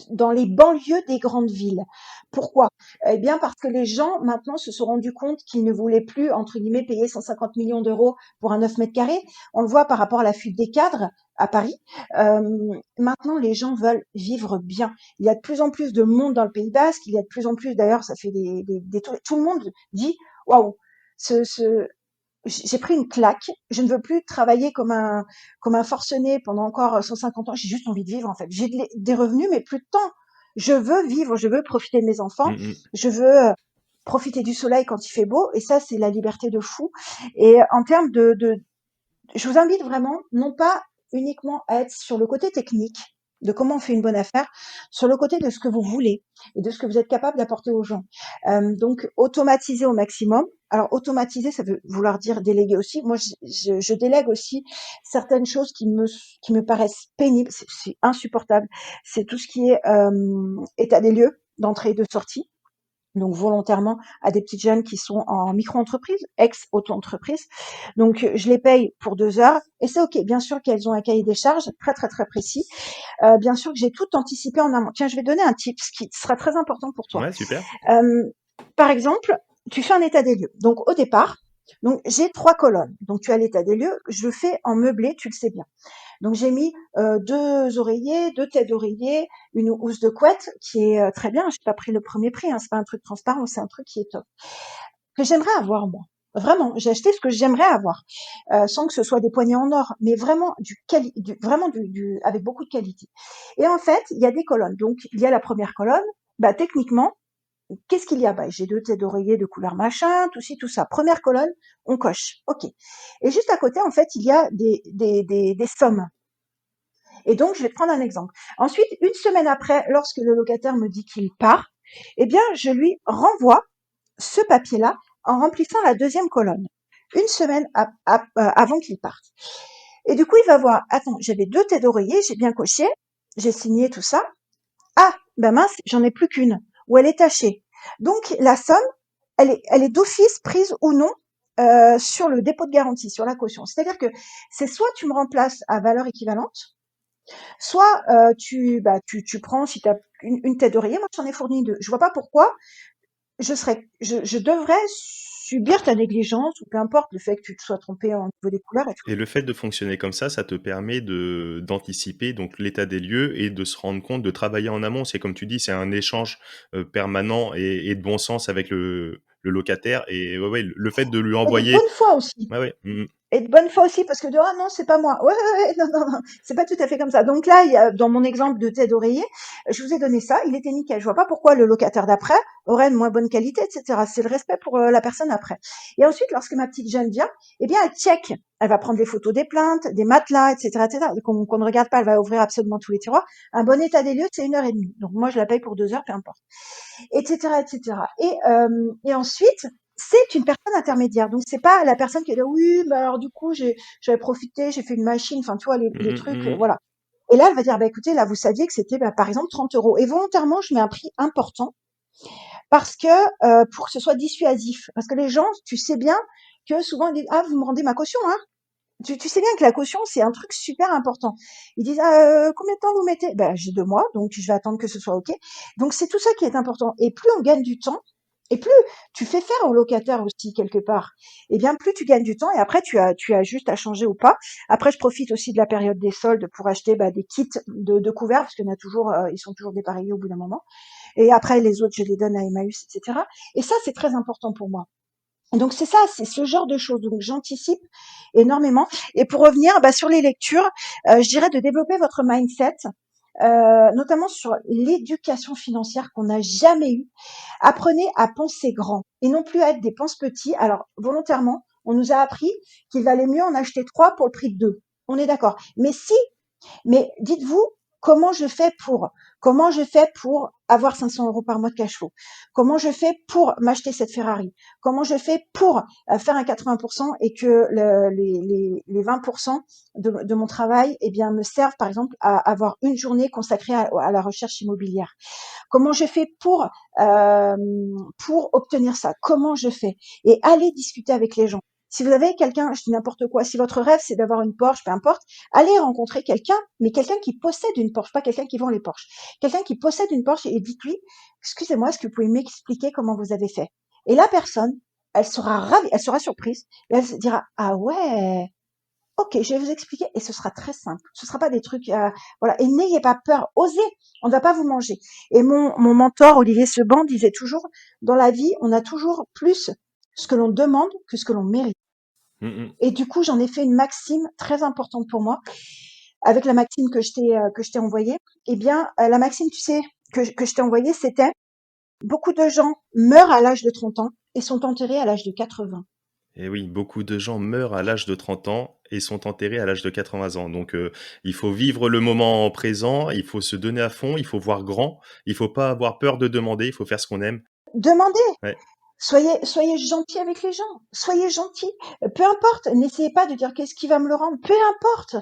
dans les banlieues des grandes villes. Pourquoi? Eh bien, parce que les gens, maintenant, se sont rendus compte qu'ils ne voulaient plus, entre guillemets, payer 150 millions d'euros pour un 9 mètres carrés. On le voit par rapport à la fuite des cadres à Paris. Maintenant, les gens veulent vivre bien. Il y a de plus en plus de monde dans le Pays Basque. Il y a de plus en plus, d'ailleurs, ça fait tout le monde dit, waouh, ce, j'ai pris une claque. Je ne veux plus travailler comme un forcené pendant encore 150 ans. J'ai juste envie de vivre, en fait. J'ai des revenus, mais plus de temps. Je veux vivre, je veux profiter de mes enfants, Mm, mm. je veux profiter du soleil quand il fait beau. Et ça, c'est la liberté de fou. Et en termes je vous invite vraiment, non pas uniquement à être sur le côté technique de comment on fait une bonne affaire, sur le côté de ce que vous voulez et de ce que vous êtes capable d'apporter aux gens. Donc, automatiser au maximum. Alors, automatiser, ça veut vouloir dire déléguer aussi. Moi, je délègue aussi certaines choses qui me paraissent pénibles. C'est insupportable. C'est tout ce qui est état des lieux d'entrée et de sortie, donc volontairement à des petites jeunes qui sont en micro-entreprise, ex-auto-entreprise. Donc je les paye pour 2 heures et c'est ok. Bien sûr qu'elles ont un cahier des charges très très très précis. Bien sûr que j'ai tout anticipé en amont. Tiens, je vais donner un tip, ce qui sera très important pour toi. Ouais, super. Euh, Par exemple, tu fais un état des lieux. Donc au départ, donc j'ai 3 colonnes. Donc tu as l'état des lieux. Je le fais en meublé, tu le sais bien. Donc j'ai mis 2 oreillers, 2 têtes d'oreiller, une housse de couette qui est très bien. J'ai pas pris le premier prix, hein, c'est pas un truc transparent, c'est un truc qui est top. Que j'aimerais avoir moi. Vraiment, j'ai acheté ce que j'aimerais avoir, sans que ce soit des poignées en or, mais vraiment vraiment avec beaucoup de qualité. Et en fait, il y a des colonnes. Donc il y a la première colonne. Bah techniquement, qu'est-ce qu'il y a? Bah j'ai 2 têtes d'oreiller de couleur machin, tout ci, tout ça. Première colonne, on coche. Ok. Et juste à côté, en fait, il y a des sommes. Et donc, je vais te prendre un exemple. Ensuite, une semaine après, lorsque le locataire me dit qu'il part, eh bien, je lui renvoie ce papier-là en remplissant la deuxième colonne. Une semaine avant qu'il parte. Et du coup, il va voir, attends, j'avais 2 têtes d'oreiller, j'ai bien coché, j'ai signé tout ça. Ah, ben mince, j'en ai plus qu'une, ou elle est tachée. Donc, la somme, elle est d'office prise ou non sur le dépôt de garantie, sur la caution. C'est-à-dire que c'est soit tu me remplaces à valeur équivalente, soit tu prends, si tu as une tête d'oreiller, moi j'en ai fourni 2. Je vois pas pourquoi je devrais subir ta négligence ou peu importe le fait que tu te sois trompé au niveau des couleurs et tout. Et le fait de fonctionner comme ça te permet d'anticiper donc l'état des lieux et de se rendre compte, de travailler en amont. C'est comme tu dis, c'est un échange permanent et de bon sens avec le locataire. Et ouais, ouais, le fait de lui Et de envoyer, bonne foi aussi. ouais, ouais, Et de bonne foi aussi, parce que ah non, c'est pas moi. Ouais, ouais, ouais, non, non, non, c'est pas tout à fait comme ça. Donc là, dans mon exemple de tête d'oreiller, je vous ai donné ça, il était nickel. Je vois pas pourquoi le locataire d'après aurait une moins bonne qualité, etc. C'est le respect pour la personne après. Et ensuite, lorsque ma petite jeune vient, eh bien, elle check. Elle va prendre des photos des plaintes, des matelas, etc., etc. Qu'on ne regarde pas, elle va ouvrir absolument tous les tiroirs. Un bon état des lieux, c'est 1 heure et demie. Donc moi, je la paye pour 2 heures, peu importe. Etc., etc. Et ensuite, c'est une personne intermédiaire. Donc, c'est pas la personne qui est là, oui, mais alors du coup, j'avais profité, j'ai fait une machine, enfin, tu vois, les trucs, voilà. Et là, elle va dire, bah, écoutez, là, vous saviez que c'était, bah, par exemple, 30 euros. Et volontairement, je mets un prix important parce que, pour que ce soit dissuasif. Parce que les gens, tu sais bien que souvent, ils disent, ah, vous me rendez ma caution, hein. Tu sais bien que la caution, c'est un truc super important. Ils disent: combien de temps vous mettez?» Ben, j'ai 2 mois, donc je vais attendre que ce soit OK. Donc c'est tout ça qui est important et plus on gagne du temps et plus tu fais faire au locataire aussi quelque part, et bien plus tu gagnes du temps et après tu as juste à changer ou pas. Après je profite aussi de la période des soldes pour acheter, des kits de couverts parce qu'il y en a toujours, ils sont toujours dépareillés au bout d'un moment et après les autres je les donne à Emmaüs et cetera et ça c'est très important pour moi. Donc c'est ça, c'est ce genre de choses. Donc j'anticipe énormément. Et pour revenir sur les lectures, je dirais de développer votre mindset, notamment sur l'éducation financière qu'on n'a jamais eue. Apprenez à penser grand et non plus à être des pense-petits. Alors volontairement, on nous a appris qu'il valait mieux en acheter 3 pour le prix de 2. On est d'accord. Mais si mais dites-vous, comment je fais pour? Comment je fais pour avoir 500 € par mois de cash flow? Comment je fais pour m'acheter cette Ferrari? Comment je fais pour faire un 80% et que les 20% de mon travail, eh bien, me servent, par exemple, à avoir une journée consacrée à la recherche immobilière? Comment je fais pour obtenir ça? Comment je fais? Et allez discuter avec les gens. Si vous avez quelqu'un, je dis n'importe quoi, si votre rêve c'est d'avoir une Porsche, peu importe, allez rencontrer quelqu'un, mais quelqu'un qui possède une Porsche, pas quelqu'un qui vend les Porsche. Quelqu'un qui possède une Porsche et dites-lui, excusez-moi, est-ce que vous pouvez m'expliquer comment vous avez fait? Et la personne, elle sera ravie, elle sera surprise, et elle se dira, ah ouais, ok, je vais vous expliquer, et ce sera très simple. Ce sera pas des trucs, voilà. Et n'ayez pas peur, osez. On ne va pas vous manger. Et mon mentor Olivier Seban disait toujours, dans la vie, on a toujours plus ce que l'on demande que ce que l'on mérite. Mhm. Et du coup, j'en ai fait une maxime très importante pour moi, avec la maxime que je t'ai envoyée. Eh bien, la maxime, tu sais, que je t'ai envoyée, c'était beaucoup de gens meurent à l'âge de 30 ans et sont enterrés à l'âge de 80. Et oui, beaucoup de gens meurent à l'âge de 30 ans et sont enterrés à l'âge de 80 ans. Donc, il faut vivre le moment présent, il faut se donner à fond, il faut voir grand, il faut pas avoir peur de demander, il faut faire ce qu'on aime. Demandez. Ouais. Soyez gentil avec les gens. Soyez gentil. Peu importe. N'essayez pas de dire qu'est-ce qui va me le rendre. Peu importe.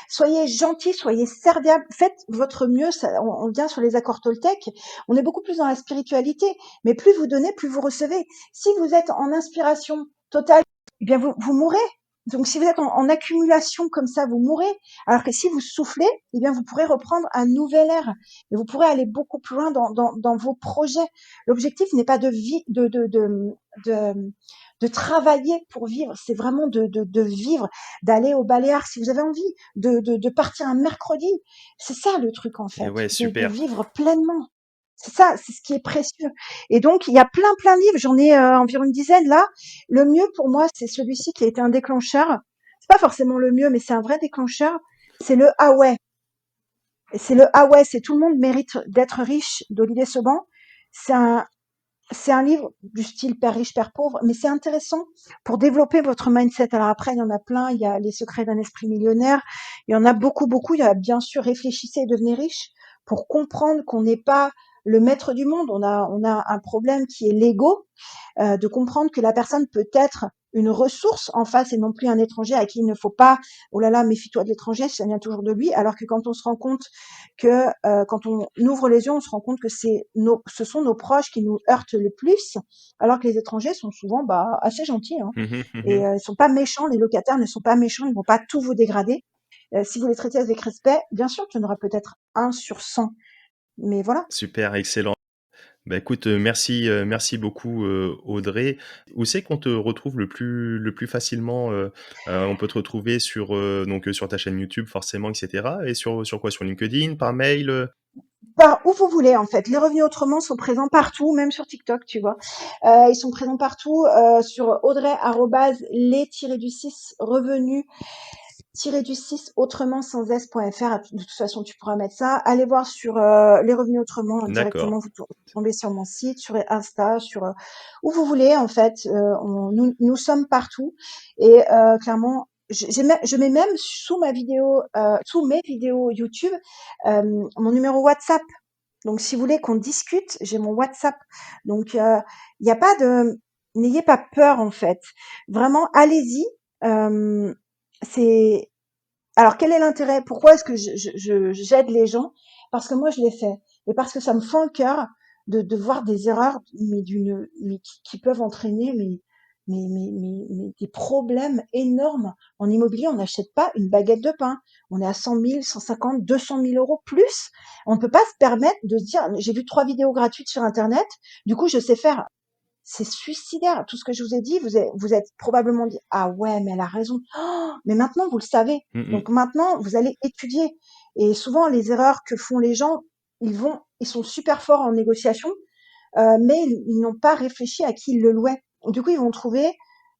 Soyez gentil, soyez serviable. Faites votre mieux. Ça, on vient sur les accords Toltec. On est beaucoup plus dans la spiritualité. Mais plus vous donnez, plus vous recevez. Si vous êtes en inspiration totale, eh bien vous mourrez. Donc si vous êtes en accumulation comme ça, vous mourrez. Alors que si vous soufflez, eh bien vous pourrez reprendre un nouvel air. Et vous pourrez aller beaucoup plus loin dans vos projets. L'objectif n'est pas de, de travailler pour vivre, c'est vraiment de vivre, d'aller au Baléares si vous avez envie, de partir un mercredi. C'est ça le truc en Et fait, ouais, de super. vivre pleinement. C'est ça, c'est ce qui est précieux. Et donc, il y a plein de livres, j'en ai environ une dizaine là. Le mieux pour moi, c'est celui-ci qui a été un déclencheur. C'est pas forcément le mieux, mais c'est un vrai déclencheur. C'est le Ah ouais. Et c'est le Ah ouais, c'est Tout le monde mérite d'être riche d'Olivier Seban. C'est un, c'est un livre du style Père riche, Père pauvre, mais c'est intéressant pour développer votre mindset. Alors après, il y en a plein. Il y a Les secrets d'un esprit millionnaire. Il y en a beaucoup. Il y a bien sûr Réfléchissez et devenez riche pour comprendre qu'on n'est pas le maître du monde. On a un problème qui est l'ego, de comprendre que la personne peut être une ressource en face et non plus un étranger à qui il ne faut pas, oh là là, méfie-toi de l'étranger, ça vient toujours de lui, alors que quand on se rend compte que, quand on ouvre les yeux, on se rend compte que ce sont nos proches qui nous heurtent le plus, alors que les étrangers sont souvent, assez gentils, hein. Mhm, Et mhm. ils sont pas méchants, les locataires ne sont pas méchants, ils vont pas tout vous dégrader. Si vous les traitez avec respect, bien sûr qu'il y en aura peut-être 1 sur 100, mais voilà. Super, excellent. Bah, écoute, merci beaucoup, Audrey. Où c'est qu'on te retrouve le plus facilement? On peut te retrouver sur, sur ta chaîne YouTube forcément et cetera et sur quoi? Sur LinkedIn, par mail, Par où vous voulez en fait. Les revenus autrement sont présents partout, même sur TikTok, tu vois. Ils sont présents partout sur Audrey les-du-6 revenus-du-6 autrement sans s.fr. De toute façon, tu pourras mettre ça. Allez voir sur les revenus autrement d'accord. directement. Vous tombez sur mon site, sur Insta, sur où vous voulez en fait. Nous sommes partout et clairement. Je mets même sous mes vidéos YouTube, mon numéro WhatsApp. Donc, si vous voulez qu'on discute, j'ai mon WhatsApp. Donc, il n'y a pas de, n'ayez pas peur en fait. Vraiment, allez-y. Euh, c'est, alors quel est l'intérêt? Pourquoi est-ce que j'aide les gens? Parce que moi je l'ai fait et parce que ça me fend le cœur de voir des erreurs, mais qui peuvent entraîner mais des problèmes énormes. En immobilier, on n'achète pas une baguette de pain. On est à 100 000, 150, 200 000 euros plus. On ne peut pas se permettre de se dire, j'ai vu 3 vidéos gratuites sur Internet, du coup, je sais faire. C'est suicidaire. Tout ce que je vous ai dit, vous êtes probablement dit, ah ouais, mais elle a raison. Oh, mais maintenant, vous le savez. Mm, Donc maintenant, vous allez étudier. Et souvent, les erreurs que font les gens, ils sont super forts en négociation, mais ils n'ont pas réfléchi à qui ils le louaient. Du coup, ils vont trouver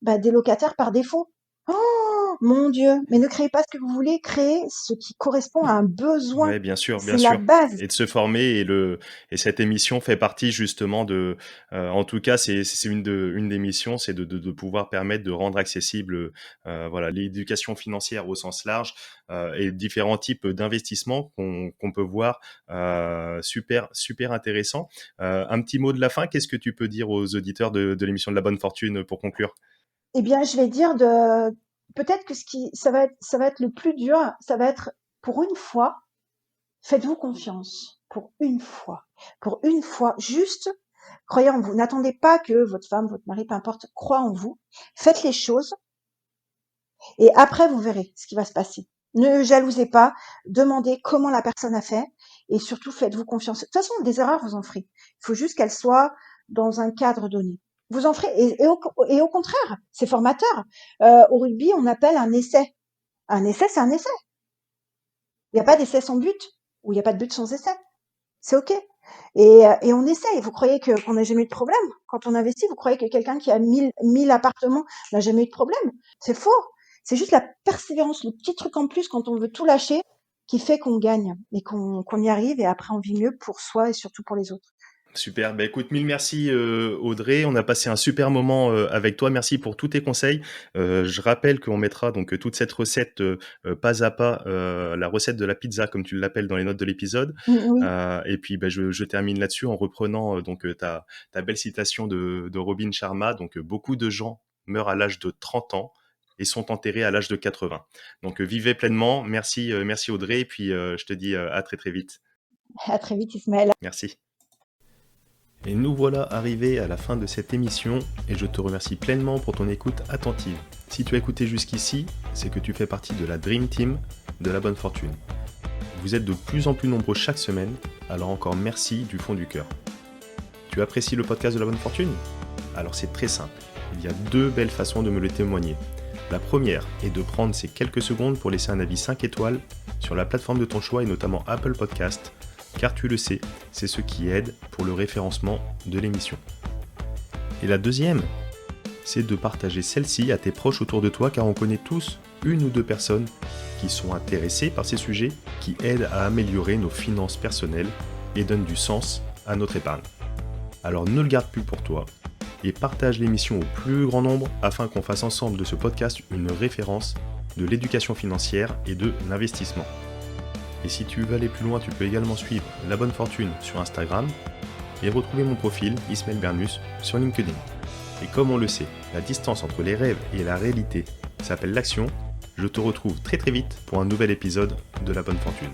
des locataires par défaut. Oh mon Dieu! Mais ne créez pas ce que vous voulez, créez ce qui correspond à un besoin. Ouais, bien sûr, bien C'est la sûr. base. Et de se former et cette émission fait partie justement en tout cas, c'est une des missions, c'est de pouvoir permettre de rendre accessible, voilà, l'éducation financière au sens large, et différents types d'investissements qu'on peut voir, super intéressant. Un petit mot de la fin, qu'est-ce que tu peux dire aux auditeurs de l'émission de La Bonne Fortune pour conclure? Eh bien, je vais dire peut-être que ça va être le plus dur, ça va être pour une fois, faites-vous confiance. Pour une fois, juste croyez en vous. N'attendez pas que votre femme, votre mari, peu importe, croie en vous. Faites les choses et après vous verrez ce qui va se passer. Ne jalousez pas, demandez comment la personne a fait et surtout faites-vous confiance. De toute façon, des erreurs, vous en ferez. Il faut juste qu'elles soient dans un cadre donné. Vous en ferez et au contraire, c'est formateur. Au rugby, on appelle un essai. Un essai, c'est un essai. Il n'y a pas d'essai sans but ou il n'y a pas de but sans essai. C'est OK. Et on essaye. Vous croyez qu'on n'a jamais eu de problème quand on investit? Vous croyez que quelqu'un qui a 1000 appartements n'a jamais eu de problème? C'est faux. C'est juste la persévérance, le petit truc en plus quand on veut tout lâcher qui fait qu'on gagne et qu'on y arrive et après on vit mieux pour soi et surtout pour les autres. Super, bah écoute, mille merci Audrey, on a passé un super moment avec toi, merci pour tous tes conseils. Je rappelle qu'on mettra donc toute cette recette pas à pas, la recette de la pizza comme tu l'appelles dans les notes de l'épisode. Oui. Et puis bah, je termine là-dessus en reprenant ta belle citation de Robin Sharma, donc beaucoup de gens meurent à l'âge de 30 ans et sont enterrés à l'âge de 80. Donc vivez pleinement, merci Audrey, et puis je te dis à très très vite. À très vite, Ismaël. Merci. Et nous voilà arrivés à la fin de cette émission et je te remercie pleinement pour ton écoute attentive. Si tu as écouté jusqu'ici, c'est que tu fais partie de la Dream Team de La Bonne Fortune. Vous êtes de plus en plus nombreux chaque semaine, alors encore merci du fond du cœur. Tu apprécies le podcast de La Bonne Fortune? Alors c'est très simple, il y a 2 belles façons de me le témoigner. La première est de prendre ces quelques secondes pour laisser un avis 5 étoiles sur la plateforme de ton choix et notamment Apple Podcast, car tu le sais, c'est ce qui aide pour le référencement de l'émission. Et la deuxième, c'est de partager celle-ci à tes proches autour de toi, car on connaît tous 1 ou 2 personnes qui sont intéressées par ces sujets, qui aident à améliorer nos finances personnelles et donnent du sens à notre épargne. Alors ne le garde plus pour toi et partage l'émission au plus grand nombre afin qu'on fasse ensemble de ce podcast une référence de l'éducation financière et de l'investissement. Et si tu veux aller plus loin, tu peux également suivre La Bonne Fortune sur Instagram et retrouver mon profil Ismaël Bernus sur LinkedIn. Et comme on le sait, la distance entre les rêves et la réalité s'appelle l'action. Je te retrouve très très vite pour un nouvel épisode de La Bonne Fortune.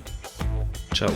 Ciao.